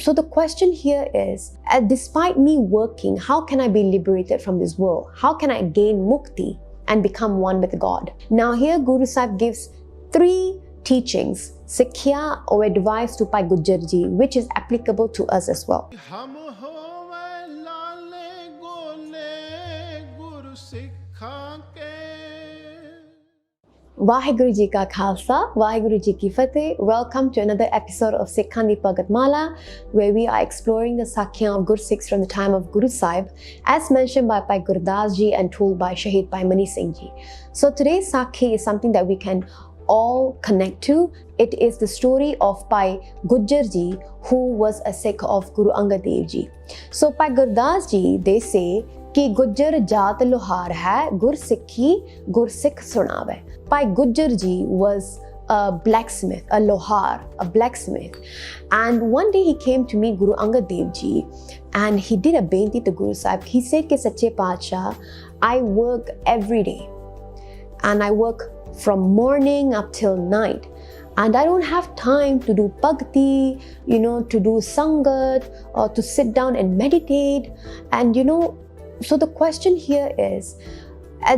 So the question here is, despite me working, how can I be liberated from this world? How can I gain mukti and become one with God? Now here Guru Sahib gives 3 teachings, Sikhya or advice to Bhai Gujjar Ji, which is applicable to us as well. Waheguru Ji ka Khalsa, Waheguru Ji ki Fateh. Welcome to another episode of Sikhan di Bhagat Mala, where we are exploring the Sakhyan of Gursikhs from the time of Guru Sahib, as mentioned by Bhai Gurdas Ji and told by Shahid Bhai Harman Singh Ji. So today's Sakhi is something that we can all connect to. It is the story of Bhai Gujjar Ji, who was a Sikh of Guru Angad Dev Ji. So Bhai Gurdas Ji, they say कि गुज्जर जात लोहार है गुरसिखी गुरसिख सुनावे. Bhai Gujjar Ji was a blacksmith, a lohar, a blacksmith. And one day he came to meet Guru Angad Dev Ji and he did a benti to Guru Sahib. He said कि सच्चे पातशाह, I work every day and I work from morning up till night. And I don't have time to do bhakti, to do sangat or to sit down and meditate. And so the question here is,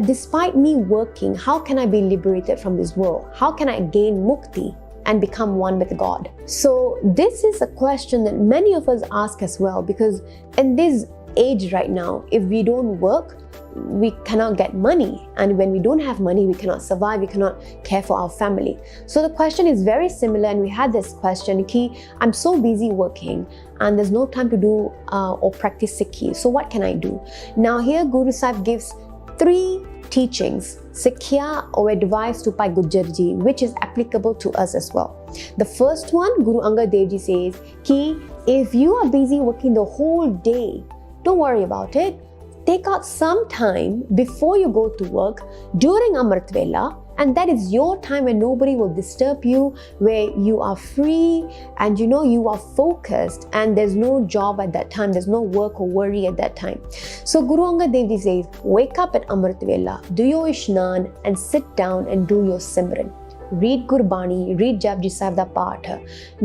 despite me working, how can I be liberated from this world? How can I gain mukti and become one with God? So this is a question that many of us ask as well, because in this age right now, if we don't work, we cannot get money, and when we don't have money, we cannot survive, we cannot care for our family. So the question is very similar, and we had this question ki I'm so busy working and there's no time to do or practice Sikhi, so what can I do? Now here Guru Sahib gives 3 teachings, Sikhya or advice to Bhai Gujjar Ji, which is applicable to us as well. The first one, Guru Angad Dev Ji says ki if you are busy working the whole day, don't worry about it. Take out some time before you go to work during Amrit Vela, and that is your time when nobody will disturb you, where you are free and you are focused and there's no job at that time, there's no work or worry at that time. So Guru Angad Dev Ji says, wake up at Amrit Vela, do your Ishnan and sit down and do your Simran. Read Gurbani, read Japji Sahib da Path,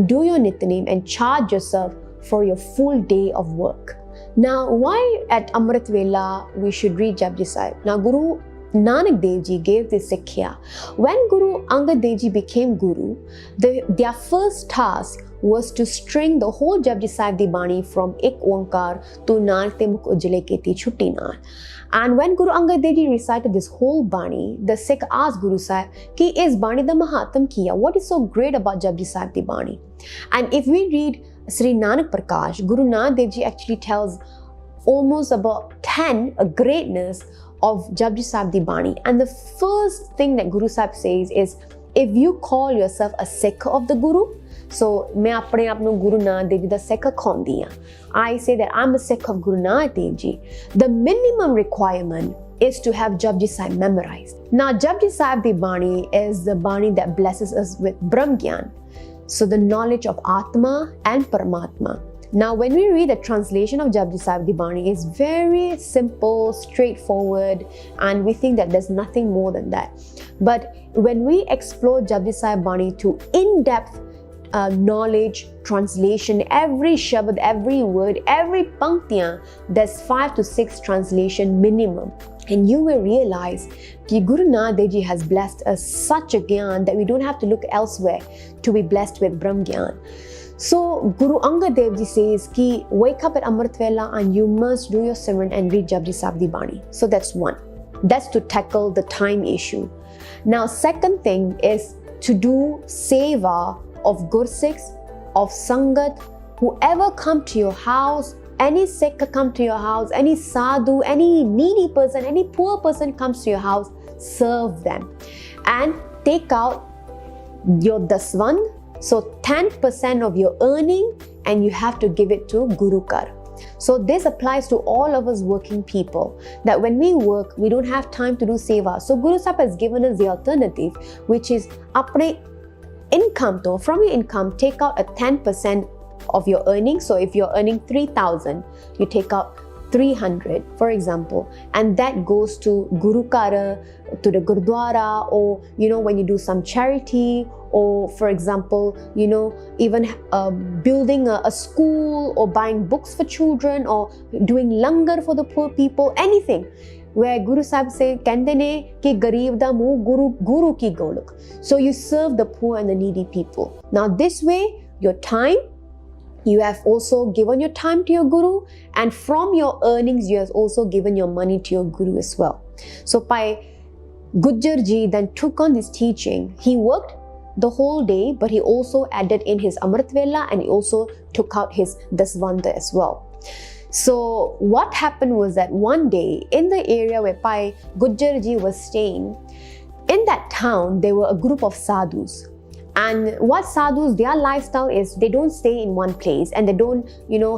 do your Nityaneem and charge yourself for your full day of work. Now, why at Amrit Vela we should read Japji Sahib? Now, Guru Nanak Dev Ji gave this Sikhya. When Guru Angad Dev Ji became Guru, their first task was to string the whole Japji Sahib di Bani from Ek Onkar to Nanak te Mukh Ujjale Keti Chutti Naal. And when Guru Angad Dev Ji recited this whole Bani, the Sikh asked Guru Sahib ki is Bani da Mahatam kiya? What is so great about Japji Sahib di Bani? And if we read Sri Nanak Prakash, Guru Nanak Dev Ji actually tells almost about 10 a greatness of Japji Sahib di Bani. And the first thing that Guru Sahib says is, if you call yourself a Sikh of the Guru, so मैं अपने आप को Guru Nanak Dev Ji da Sikh कहती हूँ. I say that I'm a Sikh of Guru Nanak Dev Ji. The minimum requirement is to have Japji Sahib memorized. Now Japji Sahib di Bani is the Bani that blesses us with Brahm Gyan. So the knowledge of Atma and Paramatma. Now when we read the translation of Japji Sahib di Bani, it's very simple, straightforward, and we think that there's nothing more than that. But when we explore Japji Sahib Bani to in-depth knowledge, translation, every shabad, every word, every panktiyan, there's 5 to 6 translation minimum. And you will realize that Guru Nanak Dev Ji has blessed us such a gyan that we don't have to look elsewhere to be blessed with Brahm Gyan. So Guru Angad Dev Ji says ki wake up at Amrit Vela and you must do your Simran and read Japji Sahib di Bani. So that's one. That's to tackle the time issue. Now second thing is to do seva of Gursikhs, of Sangat, whoever come to your house, any Sikh come to your house, any sadhu, any needy person, any poor person comes to your house, serve them. And take out your daswan, so 10% of your earning, and you have to give it to Guru Kar. So this applies to all of us working people, that when we work, we don't have time to do seva. So Guru Sahib has given us the alternative, which is apne income, from your income, take out a 10% of your earnings. So if you're earning 3,000, you take out 300, for example, and that goes to Guru Kara, to the Gurdwara, or when you do some charity, or for example, even building a school or buying books for children or doing langar for the poor people, anything. Where Guru Sahib say, "Kende ne ki garib da muh guru ki goluk." So you serve the poor and the needy people. Now this way, your time, you have also given your time to your Guru, and from your earnings, you have also given your money to your Guru as well. So Bhai Gujjar Ji then took on this teaching. He worked the whole day, but he also added in his Amrit Vela, and he also took out his Dasvanda as well. So what happened was that one day in the area where Bhai Gujjar Ji was staying, in that town there were a group of sadhus. And what sadhus, their lifestyle is they don't stay in one place and they don't,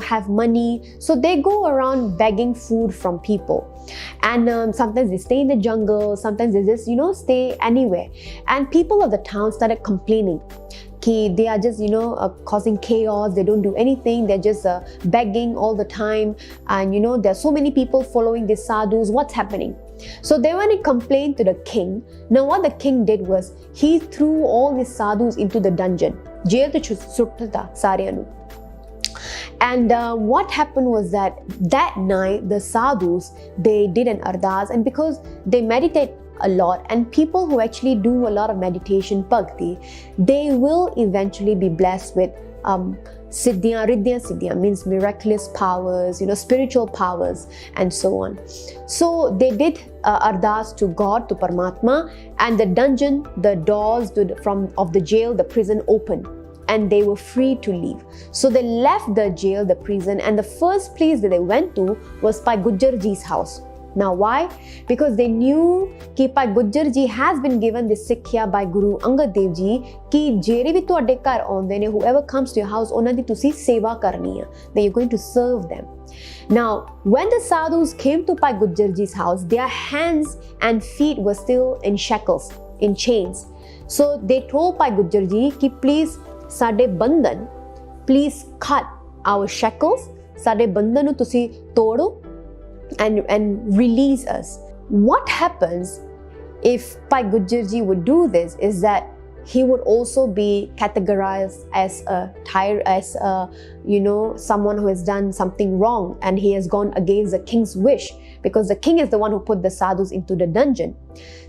have money. So they go around begging food from people. And sometimes they stay in the jungle, sometimes they just, stay anywhere. And people of the town started complaining. They are just, causing chaos. They don't do anything. They're just begging all the time. And, there are so many people following these sadhus. What's happening? So they went and complained to the king. Now what the king did was, he threw all these sadhus into the dungeon. Jail to suttata sariyanu. And what happened was that night, the sadhus, they did an ardas. And because they meditate a lot, and people who actually do a lot of meditation, bhakti, they will eventually be blessed with siddhya, riddhya means miraculous powers, spiritual powers, and so on. So they did ardas to God, to Paramatma, and the dungeon, the doors of the jail, the prison opened, and they were free to leave. So they left the jail, the prison, and the first place that they went to was Bhai Gujjar Ji's house. Now why? Because they knew that Bhai Gujjar Ji has been given this Sikhya by Guru Angad Dev Ji ki jere bhi tuade ghar aunde ne, whoever comes to your house, ਉਹਨਾਂ ਦੀ ਤੁਸੀਂ ਸੇਵਾ ਕਰਨੀ ਹੈ, that you're going to serve them. Now, when the sadhus came to Bhai Gujjar Ji's house, their hands and feet were still in shackles, in chains. So they told Bhai Gujjar Ji ki please ਸਾਡੇ ਬੰਧਨ, please cut our shackles, ਸਾਡੇ ਬੰਧਨ ਨੂੰ ਤੁਸੀਂ ਤੋੜੋ and release us. What happens if Bhai Gujjar Ji would do this is that he would also be categorized as someone who has done something wrong, and he has gone against the king's wish, because the king is the one who put the sadhus into the dungeon.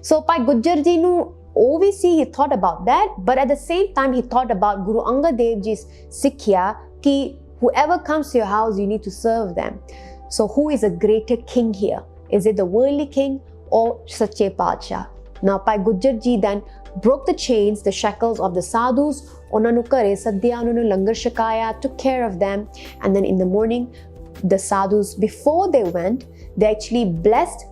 So Bhai Gujjar Ji nu, obviously he thought about that, but at the same time he thought about Guru Angad Dev Ji's Sikhya ki whoever comes to your house, you need to serve them. So who is a greater king here? Is it the worldly king or Sache Padshah? Now Bhai Gujjar Ji then broke the chains, the shackles of the sadhus, ਉਹਨਾਂ ਨੂੰ ਘਰੇ ਸੱਦਿਆ, ਉਹਨਾਂ ਨੂੰ ਲੰਗਰ ਛਕਾਇਆ, took care of them, and then in the morning, the sadhus, before they went, they actually blessed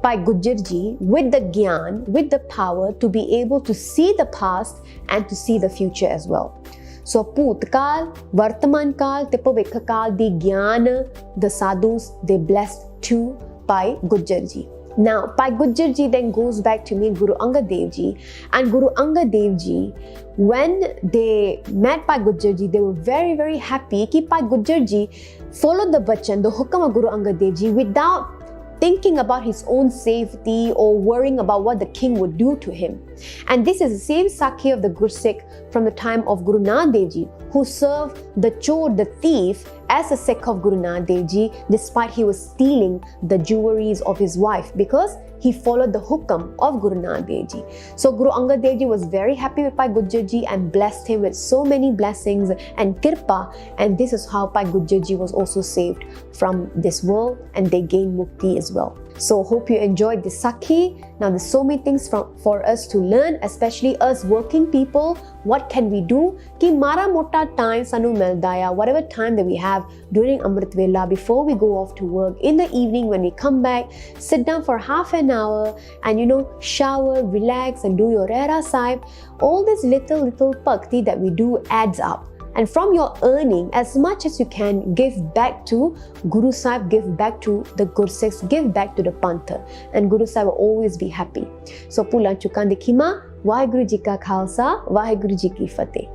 Bhai Gujjar Ji with the gyan, with the power to be able to see the past and to see the future as well. So Bhutkal, Vartaman Kal, te Bhavik Kal di gyan, the sadhus, they blessed to Bhai Gujjar Ji. Now, Bhai Gujjar Ji then goes back to meet Guru Angad Dev Ji, and Guru Angad Dev Ji, when they met Bhai Gujjar Ji, they were very, very happy that Bhai Gujjar Ji followed the bachan, the hukam of Guru Angad Dev Ji, without thinking about his own safety or worrying about what the king would do to him. And this is the same Sakhi of the Gursikh from the time of Guru Nanak Dev Ji, who served the chor, the thief, as a Sikh of Guru Nanak Dev Ji, despite he was stealing the jewelries of his wife, because he followed the hukam of Guru Nanak Dev Ji. So Guru Angad Dev Ji was very happy with Bhai Gujjar Ji and blessed him with so many blessings and kirpaa, and this is how Bhai Gujjar Ji was also saved from this world, and they gained mukti as well. So hope you enjoyed this Sakhi. Now there's so many things for us to learn, especially us working people. What can we do? Ki mara mota time sanu meldaya, whatever time that we have during Amrit Vela before we go off to work, in the evening when we come back, sit down for half an hour and shower, relax and do your Rera Sahib. All this little bhakti that we do adds up. And from your earning, as much as you can, give back to Guru Sahib, give back to the Gursikhs, give back to the Pantha. And Guru Sahib will always be happy. So Pulan Chukan Dikhima, Waheguru Ji Ka Khalsa, Waheguru Ji Ki Fateh.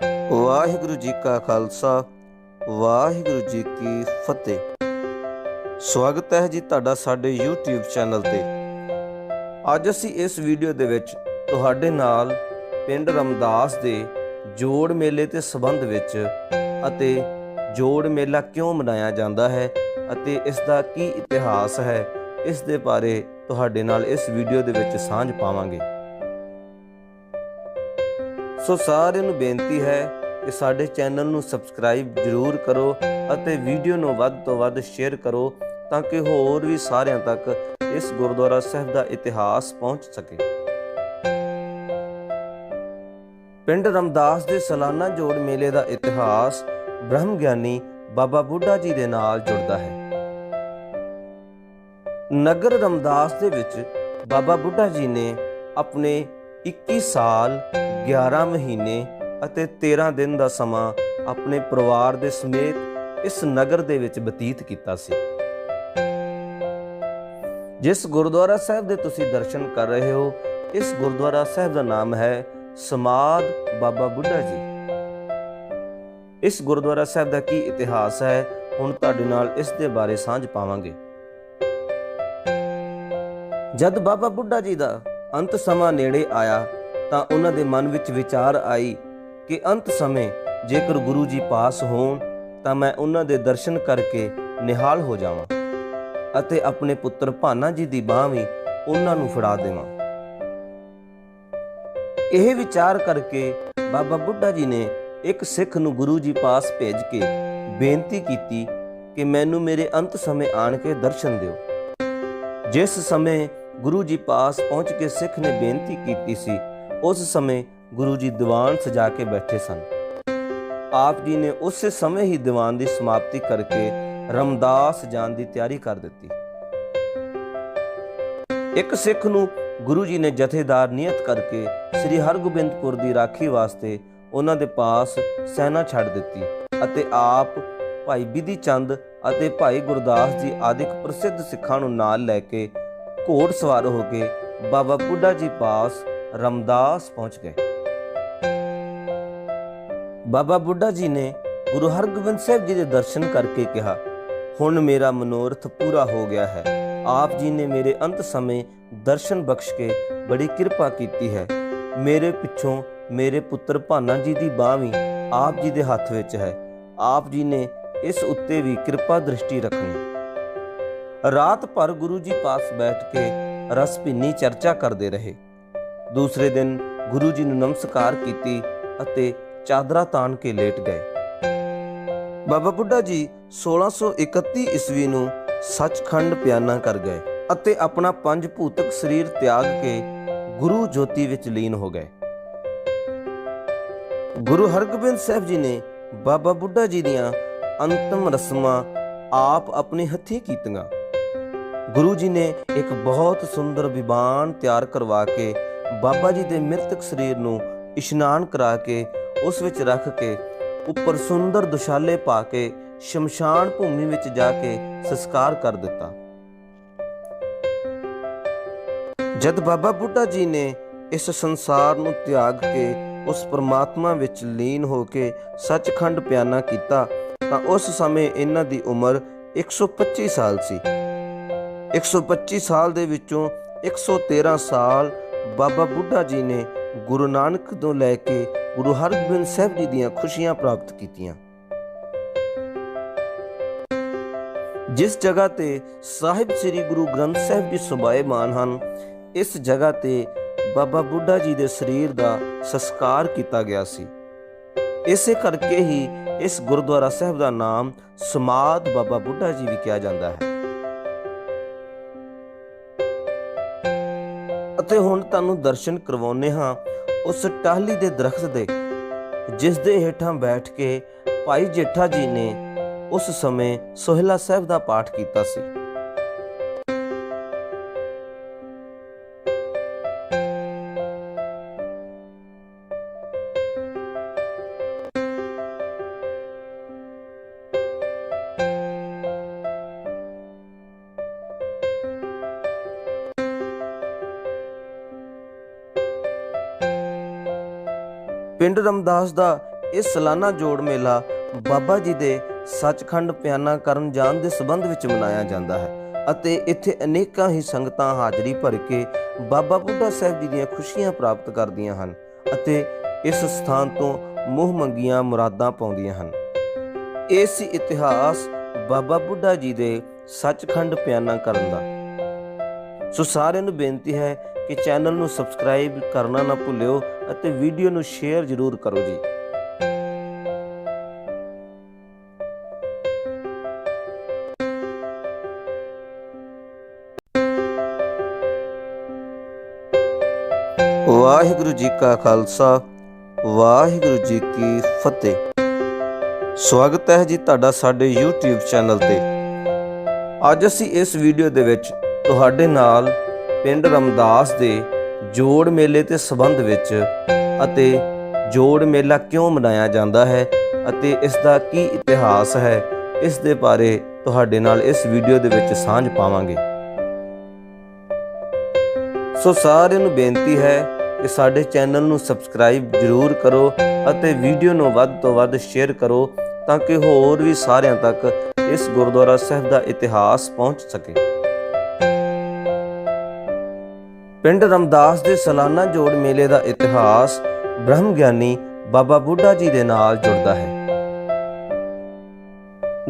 Waheguru ji ਕਾ ਖਾਲਸਾ, ਵਾਹਿਗੁਰੂ ਜੀ ਕੀ ਫਤਿਹ। ਸਵਾਗਤ ਹੈ ਜੀ ਤੁਹਾਡਾ ਸਾਡੇ YouTube channel ਤੇ। ਅੱਜ ਅਸੀਂ ਇਸ ਵੀਡੀਓ ਦੇ ਵਿੱਚ ਤੁਹਾਡੇ ਨਾਲ ਪਿੰਡ ਰਮਦਾਸ ਦੇ ਜੋੜ ਮੇਲੇ ਦੇ ਸੰਬੰਧ ਵਿੱਚ ਅਤੇ ਜੋੜ ਮੇਲਾ ਕਿਉਂ ਮਨਾਇਆ ਜਾਂਦਾ ਹੈ ਅਤੇ ਇਸ ਦਾ ਕੀ ਇਤਿਹਾਸ ਹੈ, ਇਸ ਦੇ ਬਾਰੇ ਤੁਹਾਡੇ ਨਾਲ ਇਸ ਵੀਡੀਓ ਦੇ ਵਿੱਚ ਸਾਂਝ ਪਾਵਾਂਗੇ। ਸੋ ਸਾਰਿਆਂ ਨੂੰ ਬੇਨਤੀ ਹੈ ਕਿ ਸਾਡੇ ਚੈਨਲ ਨੂੰ ਸਬਸਕ੍ਰਾਈਬ ਜ਼ਰੂਰ ਕਰੋ ਅਤੇ ਵੀਡੀਓ ਨੂੰ ਵੱਧ ਤੋਂ ਵੱਧ ਸ਼ੇਅਰ ਕਰੋ ਤਾਂ ਕਿ ਹੋਰ ਵੀ ਸਾਰਿਆਂ ਤੱਕ ਇਸ ਗੁਰਦੁਆਰਾ ਸਾਹਿਬ ਦਾ ਇਤਿਹਾਸ ਪਹੁੰਚ ਸਕੇ। ਪਿੰਡ ਰਮਦਾਸ ਦੇ ਸਾਲਾਨਾ ਜੋੜ ਮੇਲੇ ਦਾ ਇਤਿਹਾਸ ਬ੍ਰਹਮ ਗਿਆਨੀ ਬਾਬਾ ਬੁੱਢਾ ਜੀ ਦੇ ਨਾਲ ਜੁੜਦਾ ਹੈ। ਨਗਰ ਰਮਦਾਸ ਦੇ ਵਿੱਚ ਬਾਬਾ ਬੁੱਢਾ ਜੀ ਨੇ ਆਪਣੇ 21 ਸਾਲ 11 ਮਹੀਨੇ ਅਤੇ 13 ਦਿਨ ਦਾ ਸਮਾਂ ਆਪਣੇ ਪਰਿਵਾਰ ਦੇ ਸਮੇਤ ਇਸ ਨਗਰ ਦੇ ਵਿੱਚ ਬਤੀਤ ਕੀਤਾ ਸੀ। ਜਿਸ ਗੁਰਦੁਆਰਾ ਸਾਹਿਬ ਦੇ ਤੁਸੀਂ ਦਰਸ਼ਨ ਕਰ ਰਹੇ ਹੋ, ਇਸ ਗੁਰਦੁਆਰਾ ਸਾਹਿਬ ਦਾ ਨਾਮ ਹੈ ਸਮਾਧ ਬਾਬਾ ਬੁੱਢਾ ਜੀ। ਇਸ ਗੁਰਦੁਆਰਾ ਸਾਹਿਬ ਦਾ ਕੀ ਇਤਿਹਾਸ ਹੈ, ਹੁਣ ਤੁਹਾਡੇ ਨਾਲ ਇਸ ਦੇ ਬਾਰੇ ਸਾਂਝ ਪਾਵਾਂਗੇ। ਜਦ ਬਾਬਾ ਬੁੱਢਾ ਜੀ ਦਾ ਅੰਤ ਸਮਾਂ ਨੇੜੇ ਆਇਆ ਤਾਂ ਉਹਨਾਂ ਦੇ ਮਨ ਵਿੱਚ ਵਿਚਾਰ ਆਈ ਕਿ ਅੰਤ ਸਮੇਂ ਜੇਕਰ ਗੁਰੂ ਜੀ ਪਾਸ ਹੋਣ ਤਾਂ ਮੈਂ ਉਹਨਾਂ ਦੇ ਦਰਸ਼ਨ ਕਰਕੇ ਨਿਹਾਲ ਹੋ ਜਾਵਾਂ ਅਤੇ ਆਪਣੇ ਪੁੱਤਰ ਭਾਨਾ ਜੀ ਦੀ ਬਾਂਹ ਵੀ ਉਹਨਾਂ ਨੂੰ ਫੜਾ ਦੇਵਾਂ। ਇਹ ਵਿਚਾਰ ਕਰਕੇ ਬਾਬਾ ਬੁੱਢਾ ਜੀ ਨੇ ਇੱਕ ਸਿੱਖ ਨੂੰ ਗੁਰੂ ਜੀ ਪਾਸ ਭੇਜ ਕੇ ਬੇਨਤੀ ਕੀਤੀ ਕਿ ਮੈਨੂੰ ਮੇਰੇ ਅੰਤ ਸਮੇਂ ਆਣ ਕੇ ਦਰਸ਼ਨ ਦਿਓ। ਜਿਸ ਸਮੇਂ ਗੁਰੂ ਜੀ ਪਾਸ ਪਹੁੰਚ ਕੇ ਸਿੱਖ ਨੇ ਬੇਨਤੀ ਕੀਤੀ ਸੀ, ਉਸ ਸਮੇਂ ਗੁਰੂ ਜੀ ਦੀਵਾਨ ਸਜਾ ਕੇ ਬੈਠੇ ਸਨ। ਆਪ ਜੀ ਨੇ ਉਸੇ ਸਮੇਂ ਹੀ ਦੀਵਾਨ ਦੀ ਸਮਾਪਤੀ ਕਰਕੇ ਰਮਦਾਸ ਜਾਣ ਦੀ ਤਿਆਰੀ ਕਰ ਦਿੱਤੀ। ਇੱਕ ਸਿੱਖ ਨੂੰ ਗੁਰੂ ਜੀ ਨੇ ਜਥੇਦਾਰ ਨਿਯਤ ਕਰਕੇ ਸ੍ਰੀ ਹਰਗੋਬਿੰਦਪੁਰ ਦੀ ਰਾਖੀ ਵਾਸਤੇ ਉਹਨਾਂ ਦੇ ਪਾਸ ਸੈਨਾ ਛੱਡ ਦਿੱਤੀ ਅਤੇ ਆਪ ਭਾਈ ਬਿਧੀ ਚੰਦ ਅਤੇ ਭਾਈ ਗੁਰਦਾਸ ਜੀ ਆਦਿਕ ਪ੍ਰਸਿੱਧ ਸਿੱਖਾਂ ਨੂੰ ਨਾਲ ਲੈ ਕੇ ਘੋੜ ਸਵਾਰ ਹੋ ਕੇ ਬਾਬਾ ਬੁੱਢਾ ਜੀ ਪਾਸ ਰਮਦਾਸ ਪਹੁੰਚ ਗਏ। ਬਾਬਾ ਬੁੱਢਾ ਜੀ ਨੇ ਗੁਰੂ ਹਰਗੋਬਿੰਦ ਸਾਹਿਬ ਜੀ ਦੇ ਦਰਸ਼ਨ ਕਰਕੇ ਕਿਹਾ, ਹੁਣ ਮੇਰਾ ਮਨੋਰਥ ਪੂਰਾ ਹੋ ਗਿਆ ਹੈ। ਆਪ ਜੀ ਨੇ ਮੇਰੇ ਅੰਤ ਸਮੇਂ ਦਰਸ਼ਨ ਬਖਸ਼ ਕੇ ਬੜੀ ਕਿਰਪਾ ਕੀਤੀ ਹੈ। ਮੇਰੇ ਪਿੱਛੋਂ ਮੇਰੇ ਪੁੱਤਰ ਭਾਨਾ ਜੀ ਦੀ ਬਾਂਹ ਵੀ ਆਪ ਜੀ ਦੇ ਹੱਥ ਵਿੱਚ ਹੈ। ਆਪ ਜੀ ਨੇ ਇਸ ਉੱਤੇ ਵੀ ਕਿਰਪਾ ਦ੍ਰਿਸ਼ਟੀ ਰੱਖਣੀ। ਰਾਤ ਭਰ ਗੁਰੂ ਜੀ ਪਾਸ ਬੈਠ ਕੇ ਰਸ ਭਿੰਨੀ ਚਰਚਾ ਕਰਦੇ ਰਹੇ। ਦੂਸਰੇ ਦਿਨ ਗੁਰੂ ਜੀ ਨੂੰ ਨਮਸਕਾਰ ਕੀਤੀ ਅਤੇ ਚਾਦਰਾ ਤਾਣ ਕੇ ਲੇਟ ਗਏ। ਬਾਬਾ ਬੁੱਢਾ ਜੀ 1631 ਈਸਵੀ ਨੂੰ ਸੱਚਖੰਡ ਪਿਆਨਾ ਕਰ ਗਏ ਅਤੇ ਆਪਣਾ ਪੰਜ ਭੂਤਕ ਸਰੀਰ ਤਿਆਗ ਕੇ ਗੁਰੂ ਜੋਤੀ ਵਿੱਚ ਲੀਨ ਹੋ ਗਏ। ਗੁਰੂ ਹਰਗੋਬਿੰਦ ਸਾਹਿਬ ਜੀ ਨੇ ਬਾਬਾ ਬੁੱਢਾ ਜੀ ਦੀਆਂ ਅੰਤਮ ਰਸਮਾਂ ਆਪ ਆਪਣੇ ਹੱਥੀਂ ਕੀਤੀਆਂ। ਗੁਰੂ ਜੀ ਨੇ ਇੱਕ ਬਹੁਤ ਸੁੰਦਰ ਵਿਮਾਨ ਤਿਆਰ ਕਰਵਾ ਕੇ ਬਾਬਾ ਜੀ ਦੇ ਮ੍ਰਿਤਕ ਸਰੀਰ ਨੂੰ ਇਸ਼ਨਾਨ ਕਰਾ ਕੇ ਉਸ ਵਿੱਚ ਰੱਖ ਕੇ ਉੱਪਰ ਸੁੰਦਰ ਦੁਸ਼ਾਲੇ ਪਾ ਕੇ ਸ਼ਮਸ਼ਾਨ ਭੂਮੀ ਵਿੱਚ ਜਾ ਕੇ ਸੰਸਕਾਰ ਕਰ ਦਿੱਤਾ। ਜਦ ਬਾਬਾ ਬੁੱਢਾ ਜੀ ਨੇ ਇਸ ਸੰਸਾਰ ਨੂੰ ਤਿਆਗ ਕੇ ਉਸ ਪਰਮਾਤਮਾ ਵਿੱਚ ਲੀਨ ਹੋ ਕੇ ਸੱਚਖੰਡ ਪਿਆਨਾ ਕੀਤਾ ਤਾਂ ਉਸ ਸਮੇਂ ਇਹਨਾਂ ਦੀ ਉਮਰ 125 ਸਾਲ ਸੀ। 125 ਸਾਲ ਦੇ ਵਿੱਚੋਂ 113 ਸਾਲ ਬਾਬਾ ਬੁੱਢਾ ਜੀ ਨੇ ਗੁਰੂ ਨਾਨਕ ਤੋਂ ਲੈ ਕੇ ਗੁਰੂ ਹਰਗੋਬਿੰਦ ਸਾਹਿਬ ਜੀ ਦੀਆਂ ਖੁਸ਼ੀਆਂ ਪ੍ਰਾਪਤ ਕੀਤੀਆਂ। ਜਿਸ ਜਗ੍ਹਾ ਤੇ ਸਾਹਿਬ ਸ੍ਰੀ ਗੁਰੂ ਗ੍ਰੰਥ ਸਾਹਿਬ ਜੀ ਸੁਭਾਏਮਾਨ ਹਨ, ਇਸ ਜਗ੍ਹਾ ਤੇ ਬਾਬਾ ਬੁੱਢਾ ਜੀ ਦੇ ਸਰੀਰ ਦਾ ਸੰਸਕਾਰ ਕੀਤਾ ਗਿਆ ਸੀ। ਇਸੇ ਕਰਕੇ ਹੀ ਇਸ ਗੁਰਦੁਆਰਾ ਸਾਹਿਬ ਦਾ ਨਾਮ ਸਮਾਧ ਬਾਬਾ ਬੁੱਢਾ ਜੀ ਵੀ ਕਿਹਾ ਜਾਂਦਾ ਹੈ। ਅਤੇ ਹੁਣ ਤੁਹਾਨੂੰ ਦਰਸ਼ਨ ਕਰਵਾਉਂਦੇ ਹਾਂ ਉਸ ਟਾਹਲੀ ਦੇ ਦਰਖਤ ਦੇ, ਜਿਸ ਦੇ ਹੇਠਾਂ ਬੈਠ ਕੇ ਭਾਈ ਜੇਠਾ ਜੀ ਨੇ ਉਸ ਸਮੇਂ ਸੋਹਿਲਾ ਸਾਹਿਬ ਦਾ ਪਾਠ ਕੀਤਾ ਸੀ। ਪਿੰਡ ਰਮਦਾਸ ਦਾ ਇਹ ਸਾਲਾਨਾ ਜੋੜ ਮੇਲਾ ਬਾਬਾ ਜੀ ਦੇ ਸੱਚਖੰਡ ਪਿਆਨਾ ਕਰਨ ਜਾਣ ਦੇ ਸੰਬੰਧ ਵਿੱਚ ਮਨਾਇਆ ਜਾਂਦਾ ਹੈ ਅਤੇ ਇੱਥੇ ਅਨੇਕਾਂ ਹੀ ਸੰਗਤਾਂ ਹਾਜ਼ਰੀ ਭਰ ਕੇ ਬਾਬਾ ਬੁੱਢਾ ਸਾਹਿਬ ਜੀ ਦੀਆਂ ਖੁਸ਼ੀਆਂ ਪ੍ਰਾਪਤ ਕਰਦੀਆਂ ਹਨ ਅਤੇ ਇਸ ਸਥਾਨ ਤੋਂ ਮੂੰਹ ਮੰਗੀਆਂ ਮੁਰਾਦਾਂ ਪਾਉਂਦੀਆਂ ਹਨ। ਇਹ ਸੀ ਇਤਿਹਾਸ ਬਾਬਾ ਬੁੱਢਾ ਜੀ ਦੇ ਸੱਚਖੰਡ ਪਿਆਨਾ ਕਰਨ ਦਾ। ਸੋ ਸਾਰਿਆਂ ਨੂੰ ਬੇਨਤੀ ਹੈ ਕਿ ਚੈਨਲ ਨੂੰ ਸਬਸਕ੍ਰਾਈਬ ਕਰਨਾ ਨਾ ਭੁੱਲਿਓ ਅਤੇ ਵੀਡੀਓ ਨੂੰ ਸ਼ੇਅਰ ਜ਼ਰੂਰ ਕਰੋ ਜੀ। ਵਾਹਿਗੁਰੂ ਜੀ ਕਾ ਖਾਲਸਾ, ਵਾਹਿਗੁਰੂ ਜੀ ਕੀ ਫਤਿਹ। ਸਵਾਗਤ ਹੈ ਜੀ ਤੁਹਾਡਾ ਸਾਡੇ YouTube ਚੈਨਲ ਤੇ। ਅੱਜ ਅਸੀਂ ਇਸ ਵੀਡੀਓ ਦੇ ਵਿੱਚ ਤੁਹਾਡੇ ਨਾਲ ਪਿੰਡ ਰਮਦਾਸ ਦੇ ਜੋੜ ਮੇਲੇ ਦੇ ਸੰਬੰਧ ਵਿੱਚ ਅਤੇ ਜੋੜ ਮੇਲਾ ਕਿਉਂ ਮਨਾਇਆ ਜਾਂਦਾ ਹੈ ਅਤੇ ਇਸ ਦਾ ਕੀ ਇਤਿਹਾਸ ਹੈ, ਇਸ ਦੇ ਬਾਰੇ ਤੁਹਾਡੇ ਨਾਲ ਇਸ ਵੀਡੀਓ ਦੇ ਵਿੱਚ ਸਾਂਝ ਪਾਵਾਂਗੇ। ਸੋ ਸਾਰਿਆਂ ਨੂੰ ਬੇਨਤੀ ਹੈ ਕਿ ਸਾਡੇ ਚੈਨਲ ਨੂੰ ਸਬਸਕ੍ਰਾਈਬ ਜ਼ਰੂਰ ਕਰੋ ਅਤੇ ਵੀਡੀਓ ਨੂੰ ਵੱਧ ਤੋਂ ਵੱਧ ਸ਼ੇਅਰ ਕਰੋ ਤਾਂ ਕਿ ਹੋਰ ਵੀ ਸਾਰਿਆਂ ਤੱਕ ਇਸ ਗੁਰਦੁਆਰਾ ਸਾਹਿਬ ਦਾ ਇਤਿਹਾਸ ਪਹੁੰਚ ਸਕੇ। ਪਿੰਡ ਰਮਦਾਸ ਦੇ ਸਾਲਾਨਾ ਜੋੜ ਮੇਲੇ ਦਾ ਇਤਿਹਾਸ ਬ੍ਰਹਮ ਗਿਆਨੀ ਬਾਬਾ ਬੁੱਢਾ ਜੀ ਦੇ ਨਾਲ ਜੁੜਦਾ ਹੈ।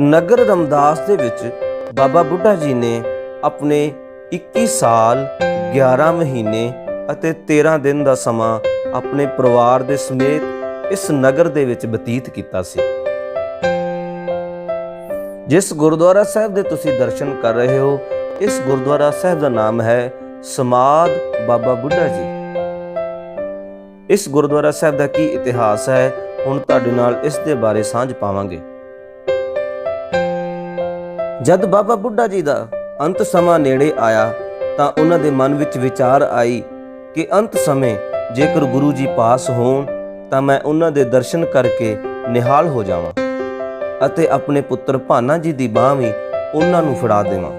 ਨਗਰ ਰਮਦਾਸ ਦੇ ਵਿੱਚ ਬਾਬਾ ਬੁੱਢਾ ਜੀ ਨੇ ਆਪਣੇ 21 ਸਾਲ 11 ਮਹੀਨੇ ਅਤੇ 13 ਦਿਨ ਦਾ ਸਮਾਂ ਆਪਣੇ ਪਰਿਵਾਰ ਦੇ ਸਮੇਤ ਇਸ ਨਗਰ ਦੇ ਵਿੱਚ ਬਤੀਤ ਕੀਤਾ ਸੀ। ਜਿਸ ਗੁਰਦੁਆਰਾ ਸਾਹਿਬ ਦੇ ਤੁਸੀਂ ਦਰਸ਼ਨ ਕਰ ਰਹੇ ਹੋ, ਇਸ ਗੁਰਦੁਆਰਾ ਸਾਹਿਬ ਦਾ ਨਾਮ ਹੈ ਸਮਾਧ ਬਾਬਾ ਬੁੱਢਾ ਜੀ। ਇਸ ਗੁਰਦੁਆਰਾ ਸਾਹਿਬ ਦਾ ਕੀ ਇਤਿਹਾਸ ਹੈ, ਹੁਣ ਤੁਹਾਡੇ ਨਾਲ ਇਸ ਦੇ ਬਾਰੇ ਸਾਂਝ ਪਾਵਾਂਗੇ। ਜਦ ਬਾਬਾ ਬੁੱਢਾ ਜੀ ਦਾ ਅੰਤ ਸਮਾਂ ਨੇੜੇ ਆਇਆ ਤਾਂ ਉਹਨਾਂ ਦੇ ਮਨ ਵਿੱਚ ਵਿਚਾਰ ਆਈ ਕਿ ਅੰਤ ਸਮੇਂ ਜੇਕਰ ਗੁਰੂ ਜੀ ਪਾਸ ਹੋਣ ਤਾਂ ਮੈਂ ਉਹਨਾਂ ਦੇ ਦਰਸ਼ਨ ਕਰਕੇ ਨਿਹਾਲ ਹੋ ਜਾਵਾਂ ਅਤੇ ਆਪਣੇ ਪੁੱਤਰ ਭਾਨਾ ਜੀ ਦੀ ਬਾਂਹ ਵੀ ਉਹਨਾਂ ਨੂੰ ਫੜਾ ਦੇਵਾਂ।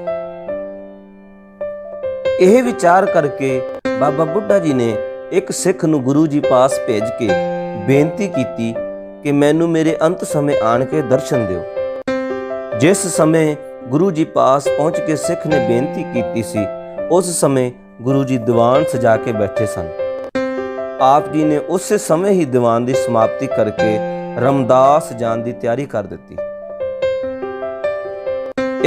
ਇਹ ਵਿਚਾਰ ਕਰਕੇ ਬਾਬਾ ਬੁੱਢਾ ਜੀ ਨੇ ਇੱਕ ਸਿੱਖ ਨੂੰ ਗੁਰੂ ਜੀ ਪਾਸ ਭੇਜ ਕੇ ਬੇਨਤੀ ਕੀਤੀ ਕਿ ਮੈਨੂੰ ਮੇਰੇ ਅੰਤ ਸਮੇਂ ਆਣ ਕੇ ਦਰਸ਼ਨ ਦਿਓ। ਜਿਸ ਸਮੇਂ ਗੁਰੂ ਜੀ ਪਾਸ ਪਹੁੰਚ ਕੇ ਸਿੱਖ ਨੇ ਬੇਨਤੀ ਕੀਤੀ ਸੀ, ਉਸ ਸਮੇਂ ਗੁਰੂ ਜੀ ਦੀਵਾਨ ਸਜਾ ਕੇ ਬੈਠੇ ਸਨ। ਆਪ ਜੀ ਨੇ ਉਸੇ ਸਮੇਂ ਹੀ ਦੀਵਾਨ ਦੀ ਸਮਾਪਤੀ ਕਰਕੇ ਰਮਦਾਸ ਜਾਣ ਦੀ ਤਿਆਰੀ ਕਰ ਦਿੱਤੀ।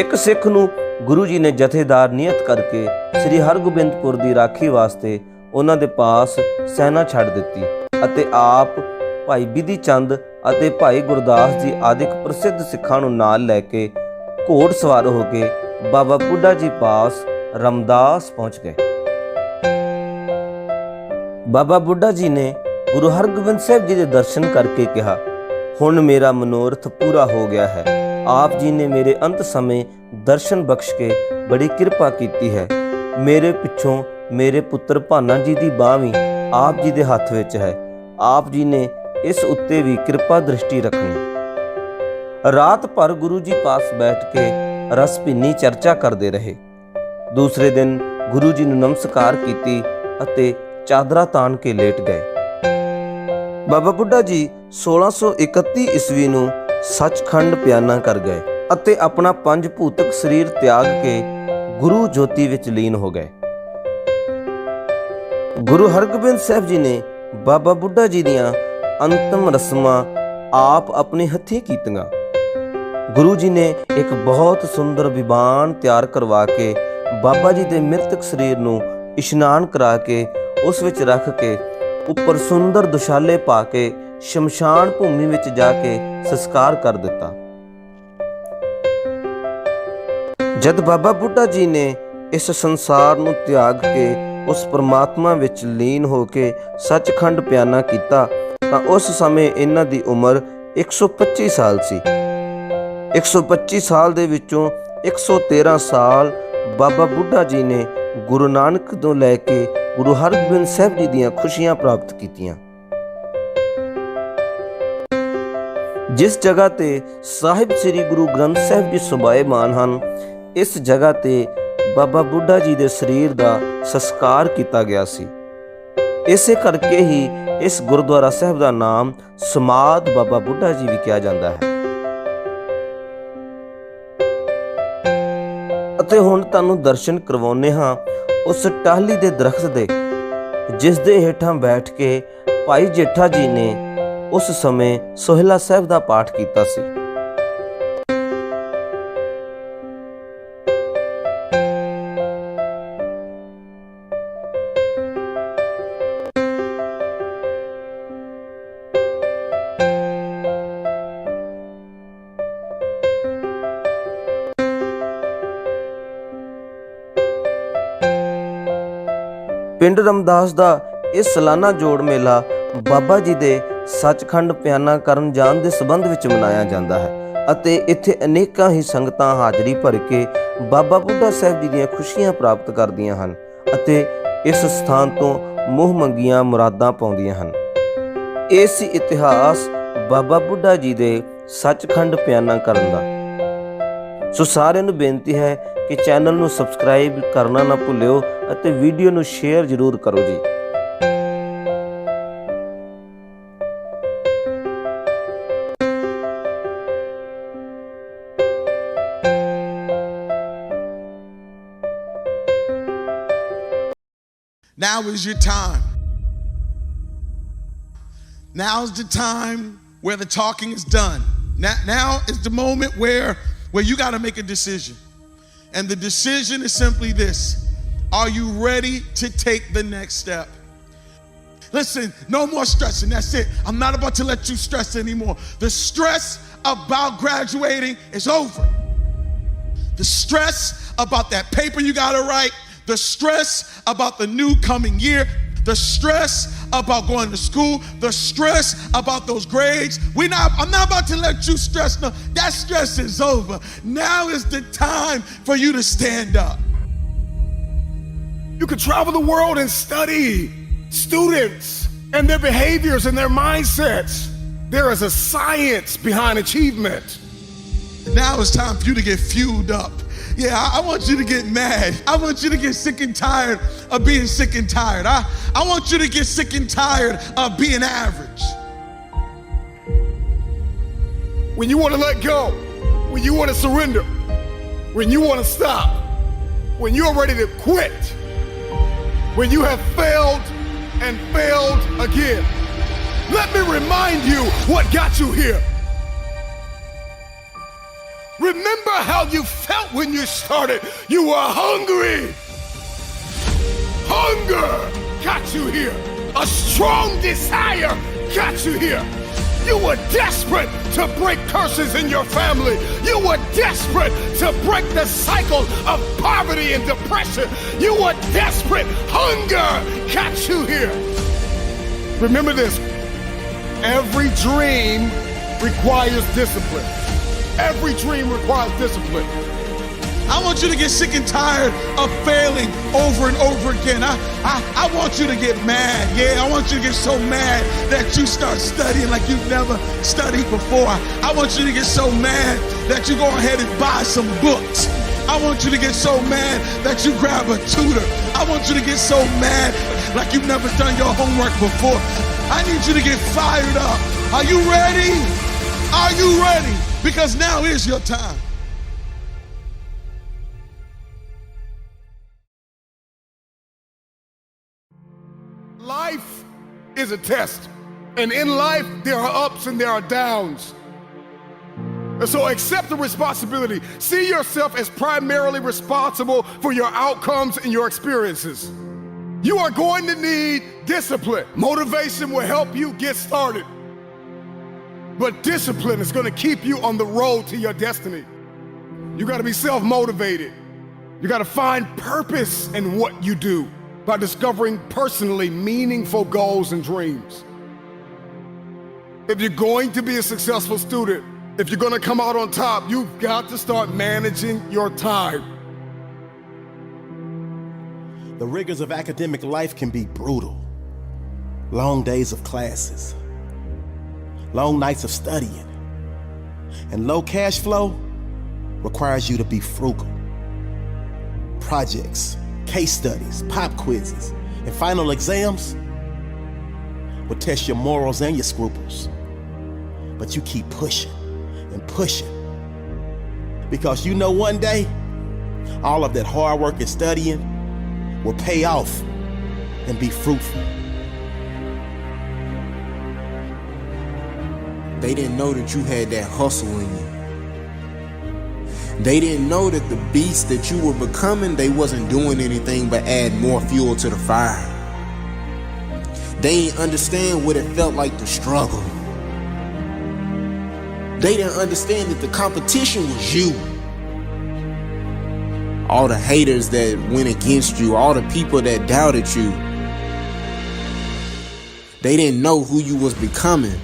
ਇੱਕ ਸਿੱਖ ਨੂੰ ਗੁਰੂ ਜੀ ਨੇ ਜਥੇਦਾਰ ਨਿਯਤ ਕਰਕੇ ਸ੍ਰੀ ਹਰਗੋਬਿੰਦਪੁਰ ਦੀ ਰਾਖੀ ਵਾਸਤੇ ਉਹਨਾਂ ਦੇ ਪਾਸ ਸੈਨਾ ਛੱਡ ਦਿੱਤੀ ਅਤੇ ਆਪ ਭਾਈ ਬਿਧੀ ਚੰਦ ਅਤੇ ਭਾਈ ਗੁਰਦਾਸ ਜੀ ਆਦਿਕ ਪ੍ਰਸਿੱਧ ਸਿੱਖਾਂ ਨੂੰ ਨਾਲ ਲੈ ਕੇ ਘੋੜ ਸਵਾਰ ਹੋ ਕੇ ਬਾਬਾ ਬੁੱਢਾ ਜੀ ਪਾਸ ਰਮਦਾਸ ਪਹੁੰਚ ਗਏ। ਬਾਬਾ ਬੁੱਢਾ ਜੀ ਨੇ ਗੁਰੂ ਹਰਗੋਬਿੰਦ ਸਾਹਿਬ ਜੀ ਦੇ ਦਰਸ਼ਨ ਕਰਕੇ ਕਿਹਾ, ਹੁਣ ਮੇਰਾ ਮਨੋਰਥ ਪੂਰਾ ਹੋ ਗਿਆ ਹੈ। ਆਪ ਜੀ ਨੇ ਮੇਰੇ ਅੰਤ ਸਮੇਂ ਦਰਸ਼ਨ ਬਖਸ਼ ਕੇ ਬੜੀ ਕਿਰਪਾ ਕੀਤੀ ਹੈ। ਮੇਰੇ ਪਿੱਛੋਂ ਮੇਰੇ ਪੁੱਤਰ ਭਾਨਾ ਜੀ ਦੀ ਬਾਂਹ ਵੀ ਆਪ ਜੀ ਦੇ ਹੱਥ ਵਿੱਚ ਹੈ। ਆਪ ਜੀ ਨੇ ਇਸ ਉੱਤੇ ਵੀ ਕਿਰਪਾ ਦ੍ਰਿਸ਼ਟੀ ਰੱਖਣੀ। ਰਾਤ ਭਰ ਗੁਰੂ ਜੀ ਪਾਸ ਬੈਠ ਕੇ ਰਸ ਭਿੰਨੀ ਚਰਚਾ ਕਰਦੇ ਰਹੇ। ਦੂਸਰੇ ਦਿਨ ਗੁਰੂ ਜੀ ਨੂੰ ਨਮਸਕਾਰ ਕੀਤੀ ਅਤੇ ਚਾਦਰਾ ਤਾਣ ਕੇ ਲੇਟ ਗਏ। ਬਾਬਾ ਬੁੱਢਾ ਜੀ 1631 ਈਸਵੀ ਨੂੰ ਸੱਚਖੰਡ ਪਿਆਨਾ ਕਰ ਗਏ ਅਤੇ ਆਪਣਾ ਪੰਜ ਭੂਤਕ ਸਰੀਰ ਤਿਆਗ ਕੇ ਗੁਰੂ ਜੋਤੀ ਵਿੱਚ ਲੀਨ ਹੋ ਗਏ। ਗੁਰੂ ਹਰਗੋਬਿੰਦ ਸਾਹਿਬ ਜੀ ਨੇ ਬਾਬਾ ਬੁੱਢਾ ਜੀ ਦੀਆਂ ਅੰਤਮ ਰਸਮਾਂ ਆਪ ਆਪਣੇ ਹੱਥੀਂ ਕੀਤੀਆਂ। ਗੁਰੂ ਜੀ ਨੇ ਇੱਕ ਬਹੁਤ ਸੁੰਦਰ ਵਿਮਾਨ ਤਿਆਰ ਕਰਵਾ ਕੇ ਬਾਬਾ ਜੀ ਦੇ ਮ੍ਰਿਤਕ ਸਰੀਰ ਨੂੰ ਇਸ਼ਨਾਨ ਕਰਾ ਕੇ ਉਸ ਵਿੱਚ ਰੱਖ ਕੇ ਉੱਪਰ ਸੁੰਦਰ ਦੁਸ਼ਾਲੇ ਪਾ ਕੇ ਸ਼ਮਸ਼ਾਨ ਭੂਮੀ ਵਿੱਚ ਜਾ ਕੇ ਸੰਸਕਾਰ ਕਰ ਦਿੱਤਾ। ਜਦ ਬਾਬਾ ਬੁੱਢਾ ਜੀ ਨੇ ਇਸ ਸੰਸਾਰ ਨੂੰ ਤਿਆਗ ਕੇ ਉਸ ਪਰਮਾਤਮਾ ਵਿੱਚ ਲੀਨ ਹੋ ਕੇ ਸੱਚਖੰਡ ਪਿਆਨਾ ਕੀਤਾ ਤਾਂ ਉਸ ਸਮੇਂ ਇਹਨਾਂ ਦੀ ਉਮਰ 125 ਸਾਲ ਸੀ। 125 ਸਾਲ ਦੇ ਵਿੱਚੋਂ 113 ਸਾਲ ਬਾਬਾ ਬੁੱਢਾ ਜੀ ਨੇ ਗੁਰੂ ਨਾਨਕ ਤੋਂ ਲੈ ਕੇ ਗੁਰੂ ਹਰਗੋਬਿੰਦ ਸਾਹਿਬ ਜੀ ਦੀਆਂ ਖੁਸ਼ੀਆਂ ਪ੍ਰਾਪਤ ਕੀਤੀਆਂ। ਜਿਸ ਜਗ੍ਹਾ ਤੇ ਸਾਹਿਬ ਸ੍ਰੀ ਗੁਰੂ ਗ੍ਰੰਥ ਸਾਹਿਬ ਜੀ ਸੁਭਾਏਮਾਨ ਹਨ, ਇਸ ਜਗ੍ਹਾ ਤੇ ਬਾਬਾ ਬੁੱਢਾ ਜੀ ਦੇ ਸਰੀਰ ਦਾ ਸੰਸਕਾਰ ਕੀਤਾ ਗਿਆ ਸੀ। ਇਸੇ ਕਰਕੇ ਹੀ ਇਸ ਗੁਰਦੁਆਰਾ ਸਾਹਿਬ ਦਾ ਨਾਮ ਸਮਾਧ ਬਾਬਾ ਬੁੱਢਾ ਜੀ ਵੀ ਕਿਹਾ ਜਾਂਦਾ ਹੈ। ਅਤੇ ਹੁਣ ਤੁਹਾਨੂੰ ਦਰਸ਼ਨ ਕਰਵਾਉਂਦੇ ਹਾਂ ਉਸ ਟਾਹਲੀ ਦੇ ਦਰਖਤ ਦੇ, ਜਿਸ ਦੇ ਹੇਠਾਂ ਬੈਠ ਕੇ ਭਾਈ ਜੇਠਾ ਜੀ ਨੇ ਉਸ ਸਮੇਂ ਸੋਹਿਲਾ ਸਾਹਿਬ ਦਾ ਪਾਠ ਕੀਤਾ ਸੀ। ਪਿੰਡ ਰਮਦਾਸ ਦਾ ਇਹ ਸਾਲਾਨਾ ਜੋੜ ਮੇਲਾ ਬਾਬਾ ਜੀ ਦੇ ਸੱਚਖੰਡ ਪਿਆਨਾ ਕਰਨ ਜਾਣ ਦੇ ਸੰਬੰਧ ਵਿੱਚ ਮਨਾਇਆ ਜਾਂਦਾ ਹੈ ਅਤੇ ਇੱਥੇ ਅਨੇਕਾਂ ਹੀ ਸੰਗਤਾਂ ਹਾਜ਼ਰੀ ਭਰ ਕੇ ਬਾਬਾ ਬੁੱਢਾ ਸਾਹਿਬ ਜੀ ਦੀਆਂ ਖੁਸ਼ੀਆਂ ਪ੍ਰਾਪਤ ਕਰਦੀਆਂ ਹਨ ਅਤੇ ਇਸ ਸਥਾਨ ਤੋਂ ਮੂੰਹ ਮੰਗੀਆਂ ਮੁਰਾਦਾਂ ਪਾਉਂਦੀਆਂ ਹਨ। ਇਹ ਸੀ ਇਤਿਹਾਸ ਬਾਬਾ ਬੁੱਢਾ ਜੀ ਦੇ ਸੱਚਖੰਡ ਪਿਆਨਾ ਕਰਨ ਦਾ। ਸੋ ਸਾਰਿਆਂ ਨੂੰ ਬੇਨਤੀ ਹੈ ਕਿ ਚੈਨਲ ਨੂੰ ਸਬਸਕ੍ਰਾਈਬ ਕਰਨਾ ਨਾ ਭੁੱਲਿਓ ਅਤੇ ਵੀਡੀਓ ਨੂੰ ਸ਼ੇਅਰ ਜ਼ਰੂਰ ਕਰੋ ਜੀ। Now is your time. Now's the time where the talking is done. Now is the moment where you got to make a decision. And the decision is simply this. Are you ready to take the next step? Listen, no more stressing. That's it. I'm not about to let you stress anymore. The stress about graduating is over. The stress about that paper you got to write, the stress about the new coming year, the stress about going to school, the stress about those grades. I'm not about to let you stress. No, that stress is over. Now is the time for you to stand up. You could travel the world and study students and their behaviors and their mindsets. There is a science behind achievement. Now it's time for you to get fueled up. Yeah, I want you to get mad. I want you to get sick and tired of being sick and tired. I want you to get sick and tired of being average. When you want to let go, when you want to surrender, when you want to stop, when you're ready to quit, when you have failed and failed again. Let me remind you what got you here. Remember how you felt when you started. You were hungry. Hunger got you here. A strong desire got you here. You were desperate to break curses in your family. You were desperate to break the cycle of poverty and depression. You were desperate. Hunger got you here. Remember this. Every dream requires discipline. Every dream requires discipline. I want you to get sick and tired of failing over and over again. I want you to get mad. Yeah, I want you to get so mad that you start studying like you've never studied before. I want you to get so mad that you go ahead and buy some books. I want you to get so mad that you grab a tutor. I want you to get so mad like you've never done your homework before. I need you to get fired up. Are you ready? Are you ready? Because now is your time. Life is a test. And in life, there are ups and there are downs. And so accept the responsibility. See yourself as primarily responsible for your outcomes and your experiences. You are going to need discipline. Motivation will help you get started. But discipline is going to keep you on the road to your destiny. You got to be self-motivated. You got to find purpose in what you do by discovering personally meaningful goals and dreams. If you're going to be a successful student, if you're going to come out on top, you've got to start managing your time. The rigors of academic life can be brutal. Long days of classes, long nights of studying, and low cash flow requires you to be frugal. Projects, case studies, pop quizzes, and final exams will test your morals and your scruples. But you keep pushing and pushing. Because you know one day, all of that hard work and studying will pay off and be fruitful. They didn't know that you had that hustle in you. They didn't know that the beast that you were becoming, they wasn't doing anything but add more fuel to the fire. They didn't understand what it felt like to struggle. They didn't understand that the competition was you. All the haters that went against you, all the people that doubted you, they didn't know who you was becoming.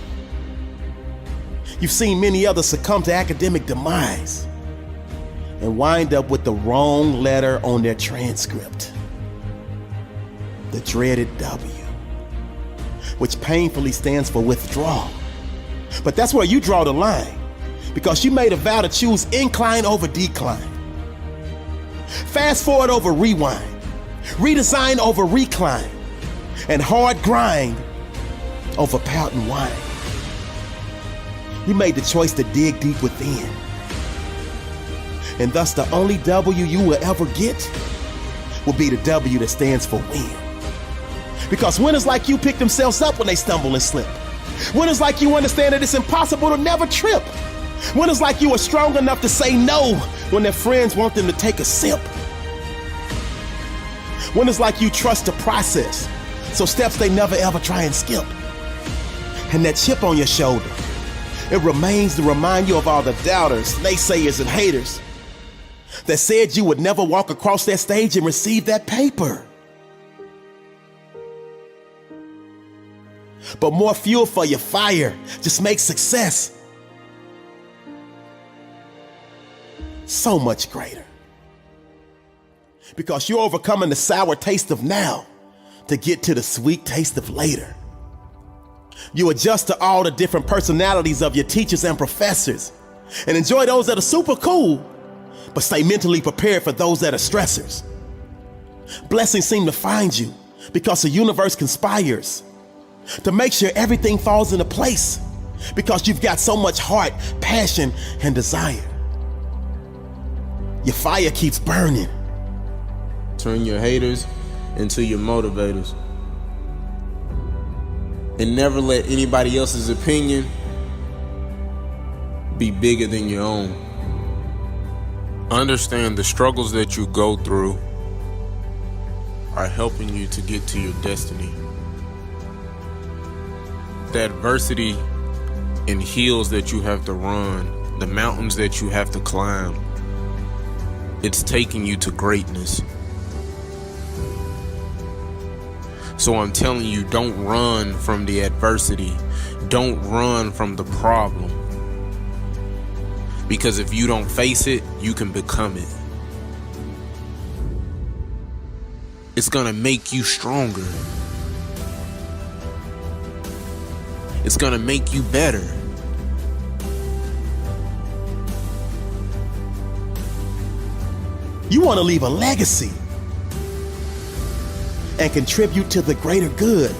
You've seen many others succumb to academic demise and wind up with the wrong letter on their transcript. The dreaded W, which painfully stands for withdrawal. But that's where you draw the line, because you made a vow to choose incline over decline. Fast forward over rewind, redesign over recline, and hard grind over pouting wine. You made the choice to dig deep within. And thus the only W you will ever get will be the W that stands for win. Because winners like you pick themselves up when they stumble and slip. Winners like you understand that it's impossible to never trip. Winners like you are strong enough to say no when their friends want them to take a sip. Winners like you trust the process, so steps they never ever try and skip. And that chip on your shoulder, it remains to remind you of all the doubters, naysayers, and haters that said you would never walk across that stage and receive that paper. But more fuel for your fire just makes success so much greater. Because you're overcoming the sour taste of now to get to the sweet taste of later. You adjust to all the different personalities of your teachers and professors and enjoy those that are super cool, but stay mentally prepared for those that are stressors. Blessings seem to find you because the universe conspires to make sure everything falls into place because you've got so much heart, passion, and desire. Your fire keeps burning. Turn your haters into your motivators. And never let anybody else's opinion be bigger than your own. Understand the struggles that you go through are helping you to get to your destiny. The adversity and hills that you have to run, the mountains that you have to climb, it's taking you to greatness. So I'm telling you, don't run from the adversity. Don't run from the problem. Because if you don't face it, you can become it. It's gonna make you stronger. It's gonna make you better. You want to leave a legacy and contribute to the greater good.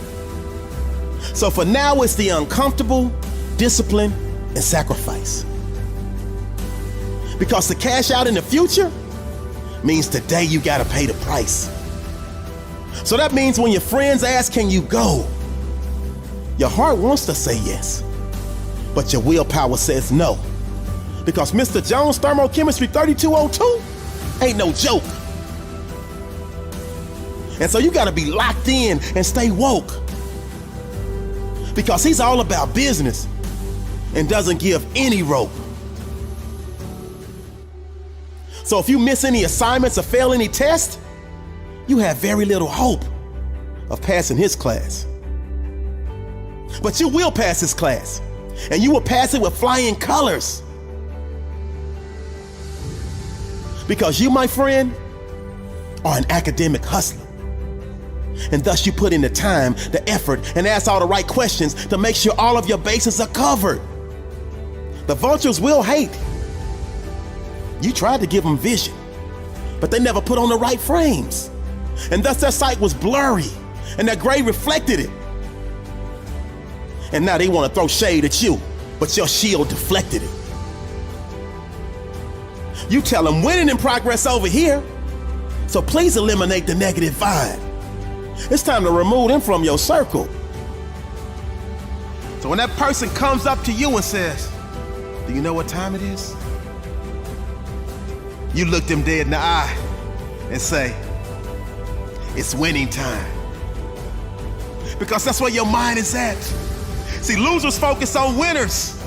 So for now, it's the uncomfortable, discipline, and sacrifice. Because to cash out in the future means today you gotta pay the price. So that means when your friends ask, can you go? Your heart wants to say yes, but your willpower says no. Because Mr. Jones Thermochemistry 3202 ain't no joke. And so you gotta be locked in and stay woke. Because he's all about business and doesn't give any rope. So if you miss any assignments or fail any tests, you have very little hope of passing his class. But you will pass his class, and you will pass it with flying colors. Because you, my friend, are an academic hustler. And thus you put in the time, the effort, and ask all the right questions to make sure all of your bases are covered. The vultures will hate. You tried to give them vision, but they never put on the right frames. And thus their sight was blurry, and their grade reflected it. And now they want to throw shade at you, but your shield deflected it. You tell them winning in progress over here, so please eliminate the negative vibe. It's time to remove them from your circle. So when that person comes up to you and says, do you know what time it is? You look them dead in the eye and say, it's winning time. Because that's where your mind is at. See, losers focus on winners.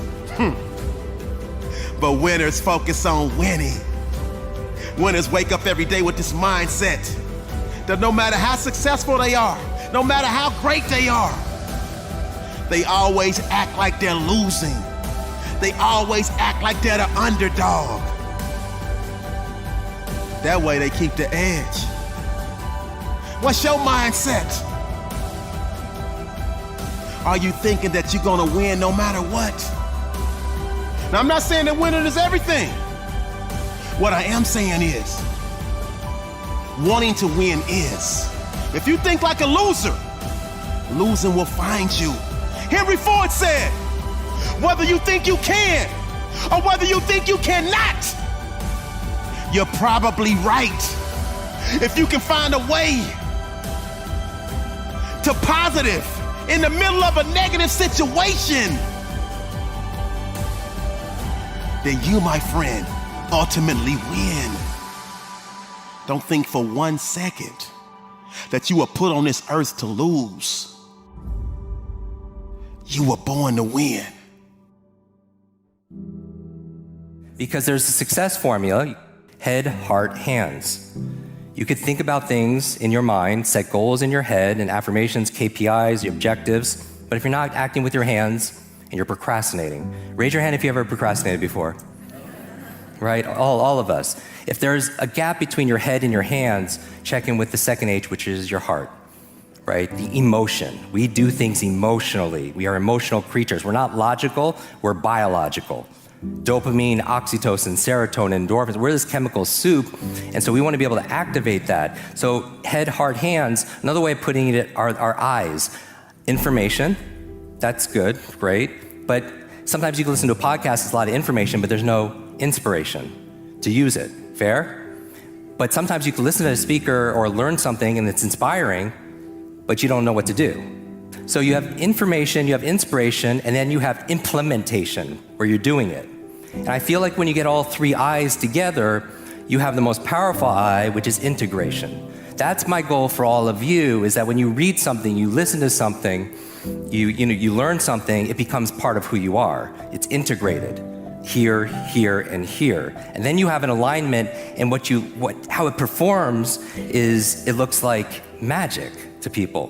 But winners focus on winning. Winners wake up every day with this mindset that no matter how successful they are, no matter how great they are, they always act like they're losing. They always act like they're the underdog. That way they keep the edge. What's your mindset? Are you thinking that you're gonna win no matter what? Now, I'm not saying that winning is everything. What I am saying is, wanting to win is. If you think like a loser, losing will find you. Henry Ford said, whether you think you can or whether you think you cannot, you're probably right. If you can find a way to positive in the middle of a negative situation, then you, my friend, ultimately win. Don't think for 1 second that you were put on this earth to lose. You were born to win. Because there's a success formula: head, heart, hands. You could think about things in your mind, set goals in your head, and affirmations, KPIs, your objectives, but if you're not acting with your hands and you're procrastinating, raise your hand if you ever procrastinated before. Right, all of us. If there's a gap between your head and your hands, check in with the second H, which is your heart, right? The emotion. We do things emotionally. We are emotional creatures. We're not logical, we're biological. Dopamine, oxytocin, serotonin, endorphins, we're this chemical soup, and so we want to be able to activate that. So head, heart, hands, another way of putting it are our eyes. Information, that's good, great, but sometimes you can listen to a podcast, it's a lot of information, but there's no inspiration to use it. Fair? But sometimes you can listen to a speaker or learn something and it's inspiring, but you don't know what to do. So you have information, you have inspiration, and then you have implementation, where you're doing it. And I feel like when you get all three I's together, you have the most powerful I, which is integration. That's my goal for all of you, is that when you read something, you listen to something, you learn something, it becomes part of who you are. It's integrated. Here, here, and here. And then you have an alignment, and how it performs is, it looks like magic to people.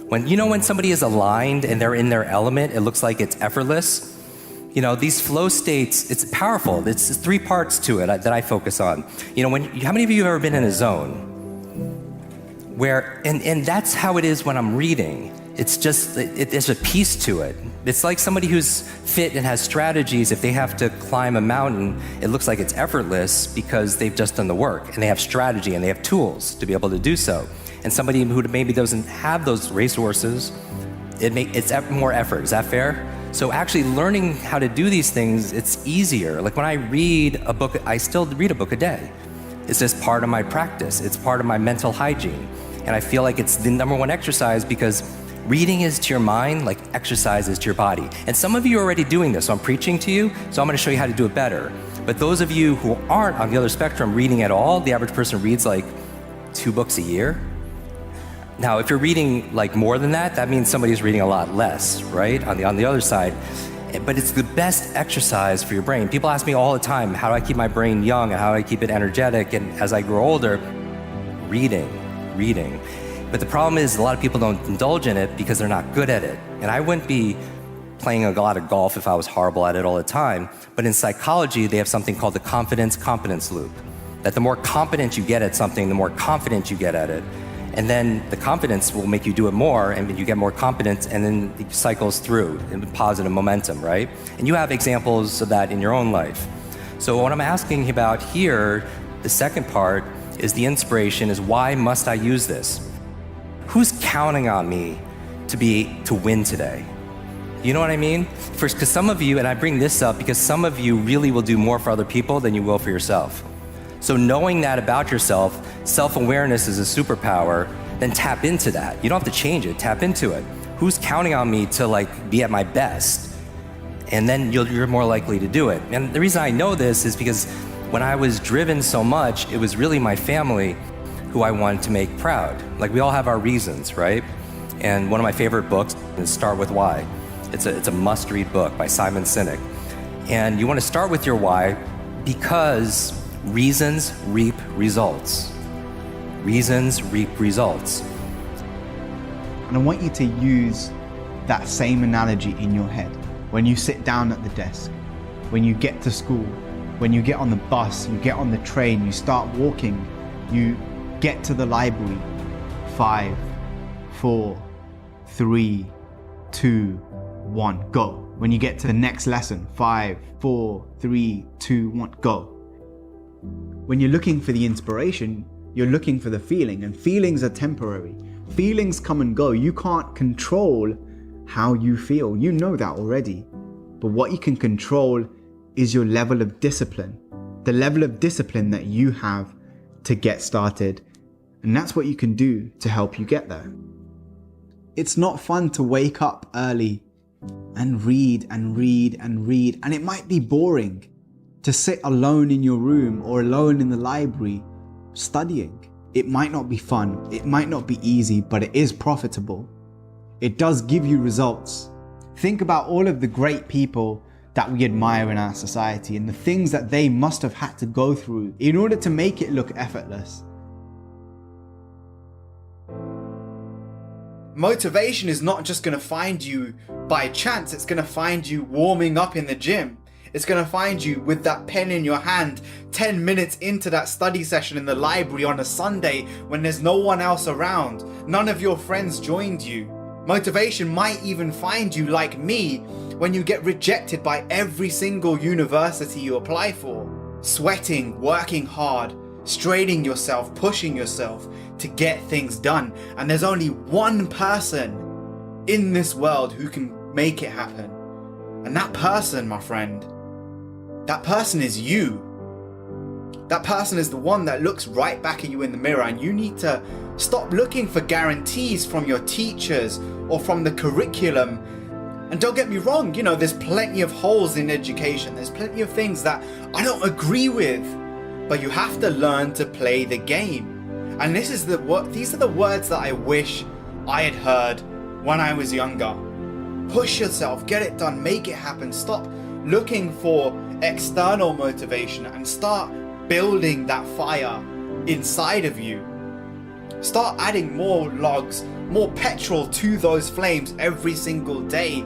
When somebody is aligned and they're in their element, it looks like it's effortless. These flow states, it's powerful. It's 3 parts to it that I focus on. How many of you have ever been in a zone where, and that's how it is when I'm reading. It's just, there's a piece to it. It's like somebody who's fit and has strategies. If they have to climb a mountain, it looks like it's effortless because they've just done the work and they have strategy and they have tools to be able to do so. And somebody who maybe doesn't have those resources, it's more effort. Is that fair? So actually learning how to do these things, it's easier. Like when I read a book, I still read a book a day. It's just part of my practice. It's part of my mental hygiene. And I feel like it's the #1 exercise, because reading is to your mind like exercise is to your body. And some of you are already doing this, so I'm preaching to you, so I'm gonna show you how to do it better. But those of you who aren't on the other spectrum reading at all, the average person reads like 2 books a year. Now, if you're reading like more than that, that means somebody's reading a lot less, right? On the other side. But it's the best exercise for your brain. People ask me all the time, how do I keep my brain young and how do I keep it energetic? And as I grow older, reading. But the problem is a lot of people don't indulge in it because they're not good at it. And I wouldn't be playing a lot of golf if I was horrible at it all the time. But in psychology, they have something called the confidence-competence loop. That the more competent you get at something, the more confident you get at it. And then the confidence will make you do it more, and you get more confidence, and then it cycles through in positive momentum, right? And you have examples of that in your own life. So what I'm asking about here, the second part, is the inspiration, is why must I use this? Who's counting on me to win today? You know what I mean? Because some of you, and I bring this up because some of you really will do more for other people than you will for yourself. So knowing that about yourself, self-awareness is a superpower, then tap into that. You don't have to change it, tap into it. Who's counting on me to like be at my best? And then you're more likely to do it. And the reason I know this is because when I was driven so much, it was really my family who I wanted to make proud. Like we all have our reasons, right? And one of my favorite books is Start With Why. It's a must-read book by Simon Sinek. And you want to start with your why because reasons reap results. Reasons reap results. And I want you to use that same analogy in your head. When you sit down at the desk, when you get to school, when you get on the bus, you get on the train, you start walking, you get to the library. 5, 4, 3, 2, 1, go. When you get to the next lesson, 5, 4, 3, 2, 1, go. When you're looking for the inspiration, you're looking for the feeling, and feelings are temporary. Feelings come and go. You can't control how you feel. You know that already. But what you can control is your level of discipline. The level of discipline that you have to get started. And that's what you can do to help you get there. It's not fun to wake up early and read and read and read. And it might be boring to sit alone in your room or alone in the library studying. It might not be fun. It might not be easy, but it is profitable. It does give you results. Think about all of the great people that we admire in our society and the things that they must have had to go through in order to make it look effortless. Motivation is not just going to find you by chance. It's going to find you warming up in the gym. It's going to find you with that pen in your hand 10 minutes into that study session in the library on a Sunday when there's no one else around. None of your friends joined you. Motivation might even find you like me when you get rejected by every single university you apply for. Sweating, working hard, straining yourself, pushing yourself to get things done. And there's only one person in this world who can make it happen. And that person, my friend, that person is you. That person is the one that looks right back at you in the mirror, and you need to stop looking for guarantees from your teachers or from the curriculum. And don't get me wrong, there's plenty of holes in education. There's plenty of things that I don't agree with, but you have to learn to play the game. And these are the words that I wish I had heard when I was younger. Push yourself, get it done, make it happen. Stop looking for external motivation and start building that fire inside of you. Start adding more logs, more petrol to those flames every single day.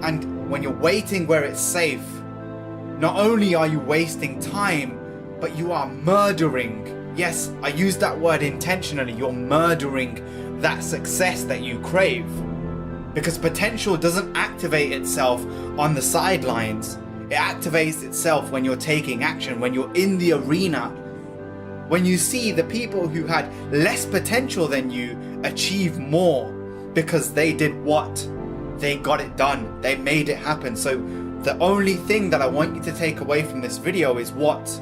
And when you're waiting where it's safe, not only are you wasting time, but you are murdering. Yes, I use that word intentionally. You're murdering that success that you crave. Because potential doesn't activate itself on the sidelines. It activates itself when you're taking action, when you're in the arena. When you see the people who had less potential than you achieve more because they did what? They got it done. They made it happen. So the only thing that I want you to take away from this video is what?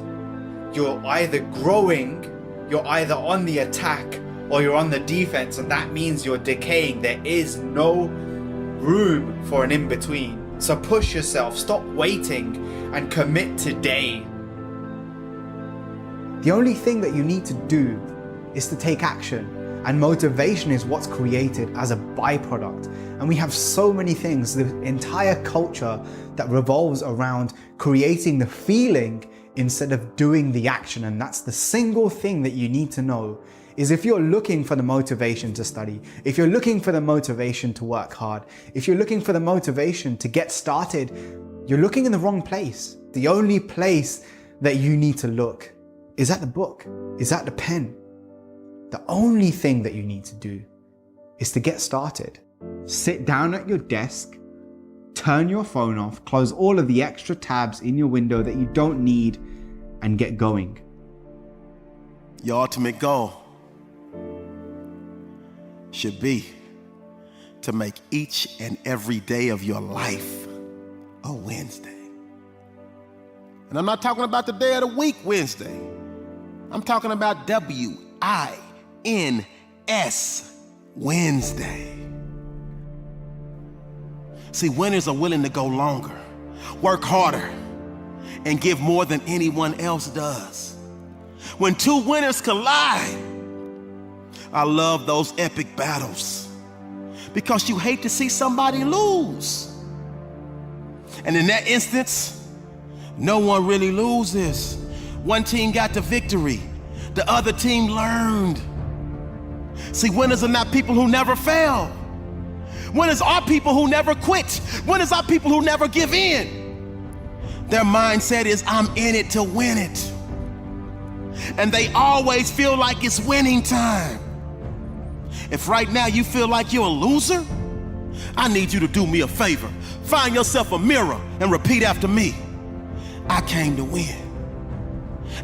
You're either growing, you're either on the attack, or you're on the defense, and that means you're decaying. There is no room for an in-between. So push yourself, stop waiting, and commit today. The only thing that you need to do is to take action, and motivation is what's created as a byproduct. And we have so many things, the entire culture that revolves around creating the feeling instead of doing the action. And that's the single thing that you need to know, is if you're looking for the motivation to study, if you're looking for the motivation to work hard, if you're looking for the motivation to get started, you're looking in the wrong place. The only place that you need to look is at the book, is at the pen. The only thing that you need to do is to get started. Sit down at your desk, turn your phone off, close all of the extra tabs in your window that you don't need, and get going. Your ultimate goal should be to make each and every day of your life a Wednesday. And I'm not talking about the day of the week Wednesday. I'm talking about W-I-N-S, Wednesday. See, winners are willing to go longer, work harder, and give more than anyone else does. When two winners collide, I love those epic battles because you hate to see somebody lose. And in that instance, no one really loses. One team got the victory, the other team learned. See, winners are not people who never fail. Winners are people who never quit. Winners are people who never give in. Their mindset is, I'm in it to win it. And they always feel like it's winning time. If right now you feel like you're a loser, I need you to do me a favor. Find yourself a mirror and repeat after me. I came to win.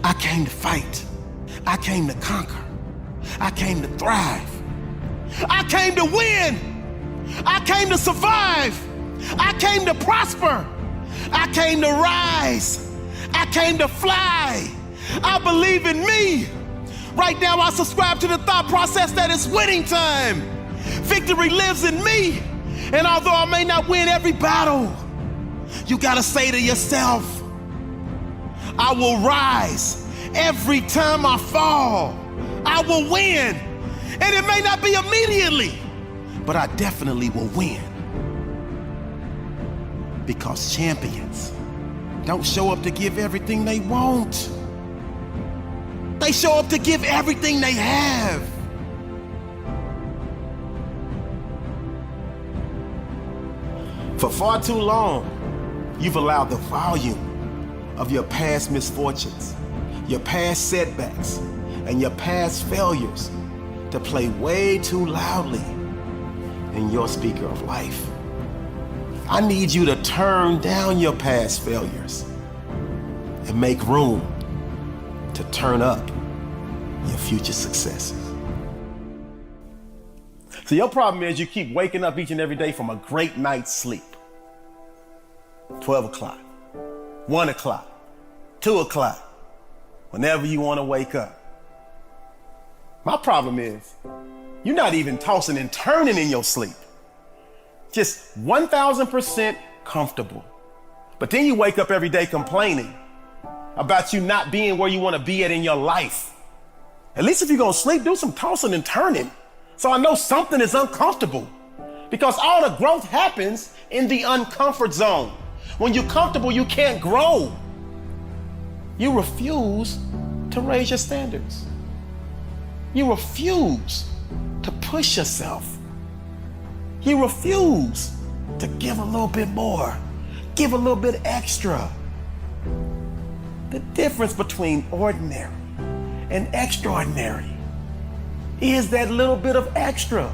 I came to fight. I came to conquer. I came to thrive. I came to win. I came to survive. I came to prosper. I came to rise. I came to fly. I believe in me. Right now I subscribe to the thought process that it's winning time. Victory lives in me. And although I may not win every battle, you gotta say to yourself, I will rise every time I fall. I will win. And it may not be immediately, but I definitely will win. Because champions don't show up to give everything they want. They show up to give everything they have. For far too long, you've allowed the volume of your past misfortunes, your past setbacks, and your past failures to play way too loudly in your speaker of life. I need you to turn down your past failures and make room to turn up your future successes. So your problem is you keep waking up each and every day from a great night's sleep. 12 o'clock, 1 o'clock, 2 o'clock, whenever you want to wake up. My problem is you're not even tossing and turning in your sleep. Just 1,000% comfortable. But then you wake up every day complaining about you not being where you want to be at in your life. At least if you're going to sleep, do some tossing and turning. So I know something is uncomfortable. Because all the growth happens in the uncomfort zone. When you're comfortable, you can't grow. You refuse to raise your standards. You refuse to push yourself. You refuse to give a little bit more, give a little bit extra. The difference between ordinary and extraordinary is that little bit of extra.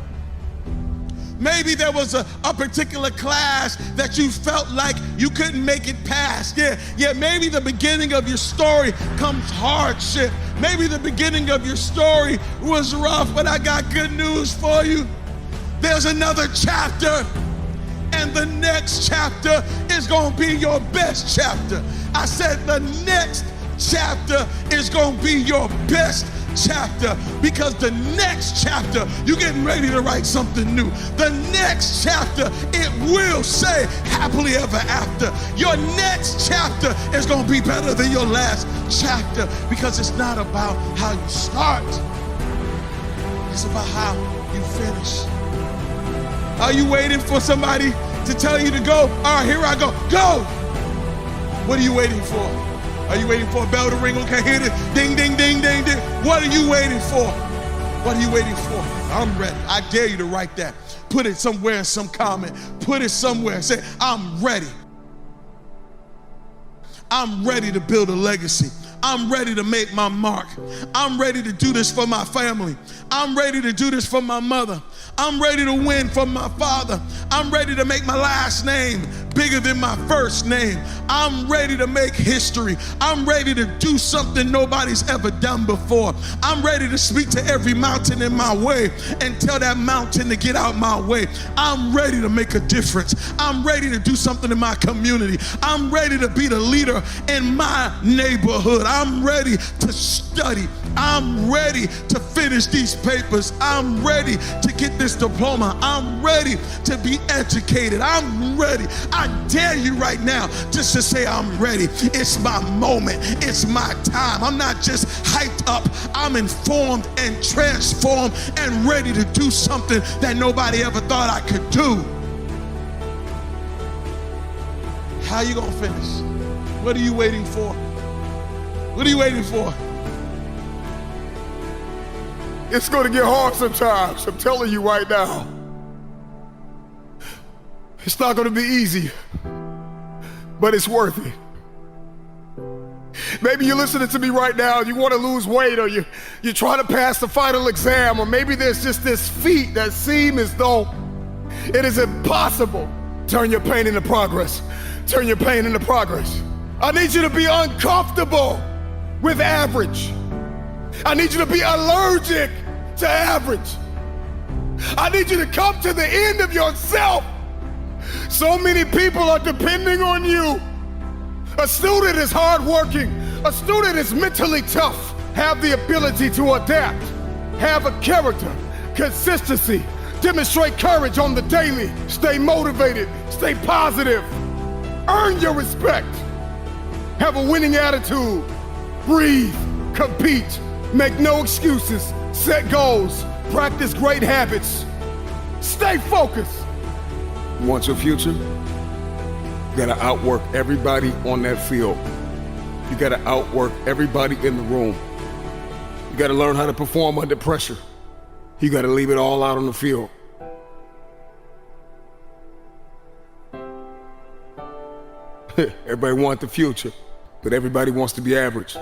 Maybe there was a particular class that you felt like you couldn't make it past. Yeah, maybe the beginning of your story comes hardship. Maybe the beginning of your story was rough, but I got good news for you. There's another chapter, and the next chapter is gonna be your best chapter. I said the next chapter is gonna be your best chapter, because the next chapter, you're getting ready to write something new. The next chapter, it will say happily ever after. Your next chapter is gonna be better than your last chapter, because it's not about how you start, it's about how you finish. Are you waiting for somebody to tell you to go? All right, here I go. Go! What are you waiting for? Are you waiting for a bell to ring? Okay, hit it. Ding, ding, ding, ding, ding. What are you waiting for? What are you waiting for? I'm ready. I dare you to write that. Put it somewhere in some comment. Put it somewhere. Say, I'm ready. I'm ready to build a legacy. I'm ready to make my mark. I'm ready to do this for my family. I'm ready to do this for my mother. I'm ready to win for my father. I'm ready to make my last name bigger than my first name. I'm ready to make history. I'm ready to do something nobody's ever done before. I'm ready to speak to every mountain in my way and tell that mountain to get out my way. I'm ready to make a difference. I'm ready to do something in my community. I'm ready to be the leader in my neighborhood. I'm ready to study. I'm ready to finish these papers. I'm ready to get this diploma. I'm ready to be educated. I'm ready. I dare you right now just to say I'm ready. It's my moment. It's my time. I'm not just hyped up. I'm informed and transformed and ready to do something that nobody ever thought I could do. How you gonna finish? What are you waiting for? What are you waiting for? It's going to get hard sometimes, I'm telling you right now. It's not going to be easy, but it's worth it. Maybe you're listening to me right now and you want to lose weight, or you're trying to pass the final exam, or maybe there's just this feat that seems as though it is impossible. Turn your pain into progress. Turn your pain into progress. I need you to be uncomfortable with average. I need you to be allergic to average. I need you to come to the end of yourself. So many people are depending on you. A student is hardworking. A student is mentally tough. Have the ability to adapt. Have a character, consistency. Demonstrate courage on the daily. Stay motivated. Stay positive. Earn your respect. Have a winning attitude. Breathe. Compete. Make no excuses. Set goals. Practice great habits. Stay focused. You want your future? You gotta outwork everybody on that field. You gotta outwork everybody in the room. You gotta learn how to perform under pressure. You gotta leave it all out on the field. Everybody wants the future, but everybody wants to be average.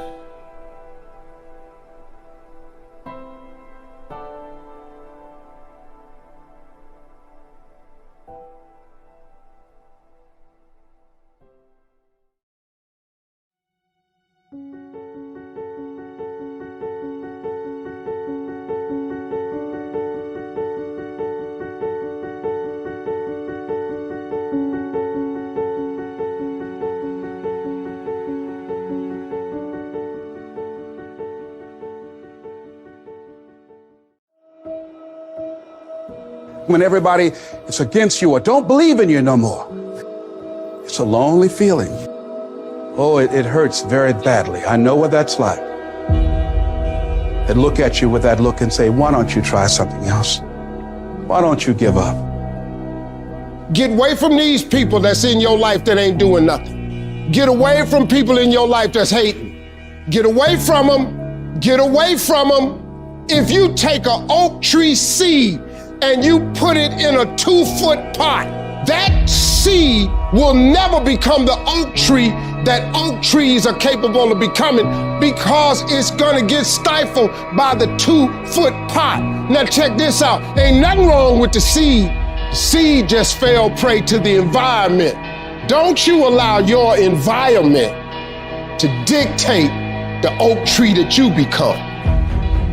When everybody is against you or don't believe in you no more. It's a lonely feeling. Oh, it hurts very badly. I know what that's like. They look at you with that look and say, why don't you try something else? Why don't you give up? Get away from these people that's in your life that ain't doing nothing. Get away from people in your life that's hating. Get away from them. Get away from them. If you take an oak tree seed and you put it in a 2-foot pot, that seed will never become the oak tree that oak trees are capable of becoming, because it's gonna get stifled by the 2-foot pot. Now check this out, ain't nothing wrong with the seed. The seed just fell prey to the environment. Don't you allow your environment to dictate the oak tree that you become.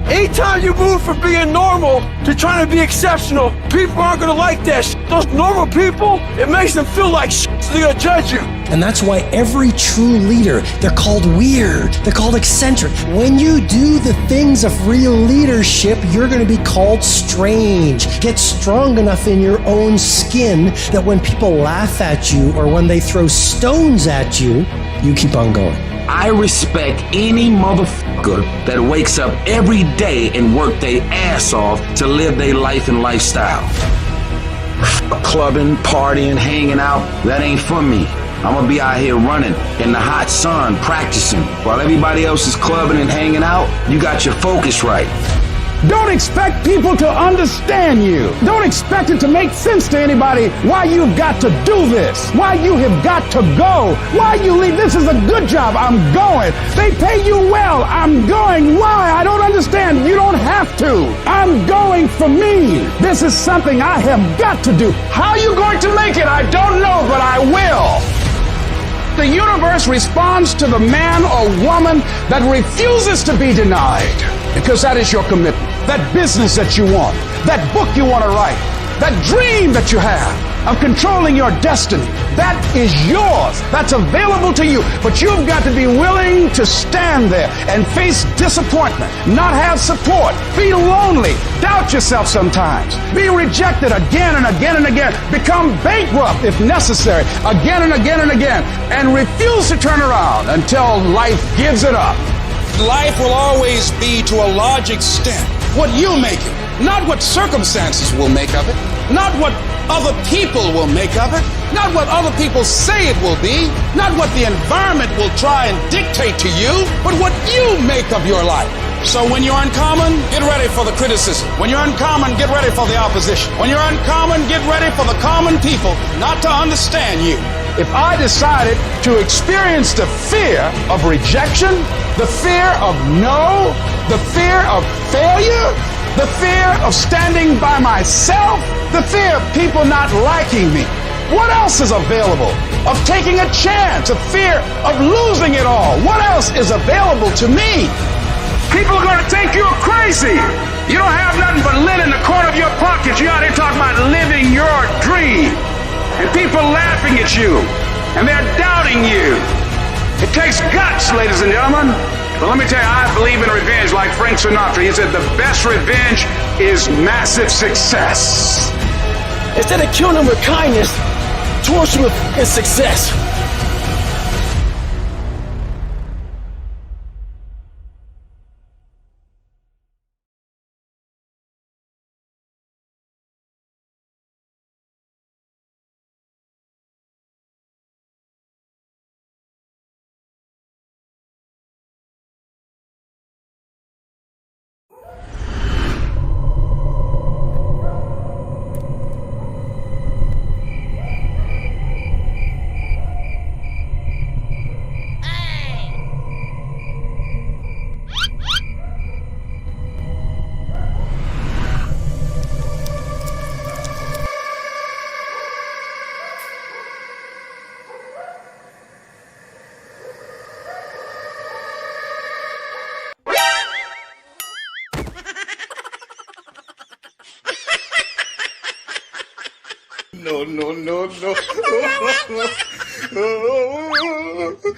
Anytime you move from being normal to trying to be exceptional, people aren't gonna like that shit. Those normal people, it makes them feel like shit, so they're gonna judge you. And that's why every true leader, they're called weird, they're called eccentric. When you do the things of real leadership, you're gonna be called strange. Get strong enough in your own skin that when people laugh at you or when they throw stones at you, you keep on going. I respect any motherfucker that wakes up every day and work their ass off to live their life and lifestyle. Clubbing, partying, hanging out, that ain't for me. I'm gonna be out here running in the hot sun, practicing. While everybody else is clubbing and hanging out, you got your focus right. Don't expect people to understand you. Don't expect it to make sense to anybody why you've got to do this, why you have got to go, why you leave. This is a good job. I'm going. They pay you well. I'm going. Why? I don't understand. You don't have to. I'm going for me. This is something I have got to do. How are you going to make it? I don't know, but I will. The universe responds to the man or woman that refuses to be denied, because that is your commitment. That business that you want, that book you want to write, that dream that you have of controlling your destiny, that is yours. That's available to you. But you've got to be willing to stand there and face disappointment, not have support, be lonely, doubt yourself sometimes, be rejected again and again and again, become bankrupt if necessary, again and again and again, and refuse to turn around until life gives it up. Life will always be, to a large extent, what you make it, not what circumstances will make of it, not what other people will make of it, not what other people say it will be, not what the environment will try and dictate to you, but what you make of your life. So when you're uncommon, get ready for the criticism. When you're uncommon, get ready for the opposition. When you're uncommon, get ready for the common people not to understand you. If I decided to experience the fear of rejection, the fear of no, the fear of failure, the fear of standing by myself, the fear of people not liking me, what else is available? Of taking a chance, a fear of losing it all. What else is available to me? People are going to think you're crazy. You don't have nothing but lint in the corner of your pocket. You're out here talking about living your dream. And people laughing at you. And they're doubting you. It takes guts, ladies and gentlemen. But let me tell you, I believe in revenge like Frank Sinatra. He said the best revenge is massive success. Instead of killing them with kindness, torture them with success. No.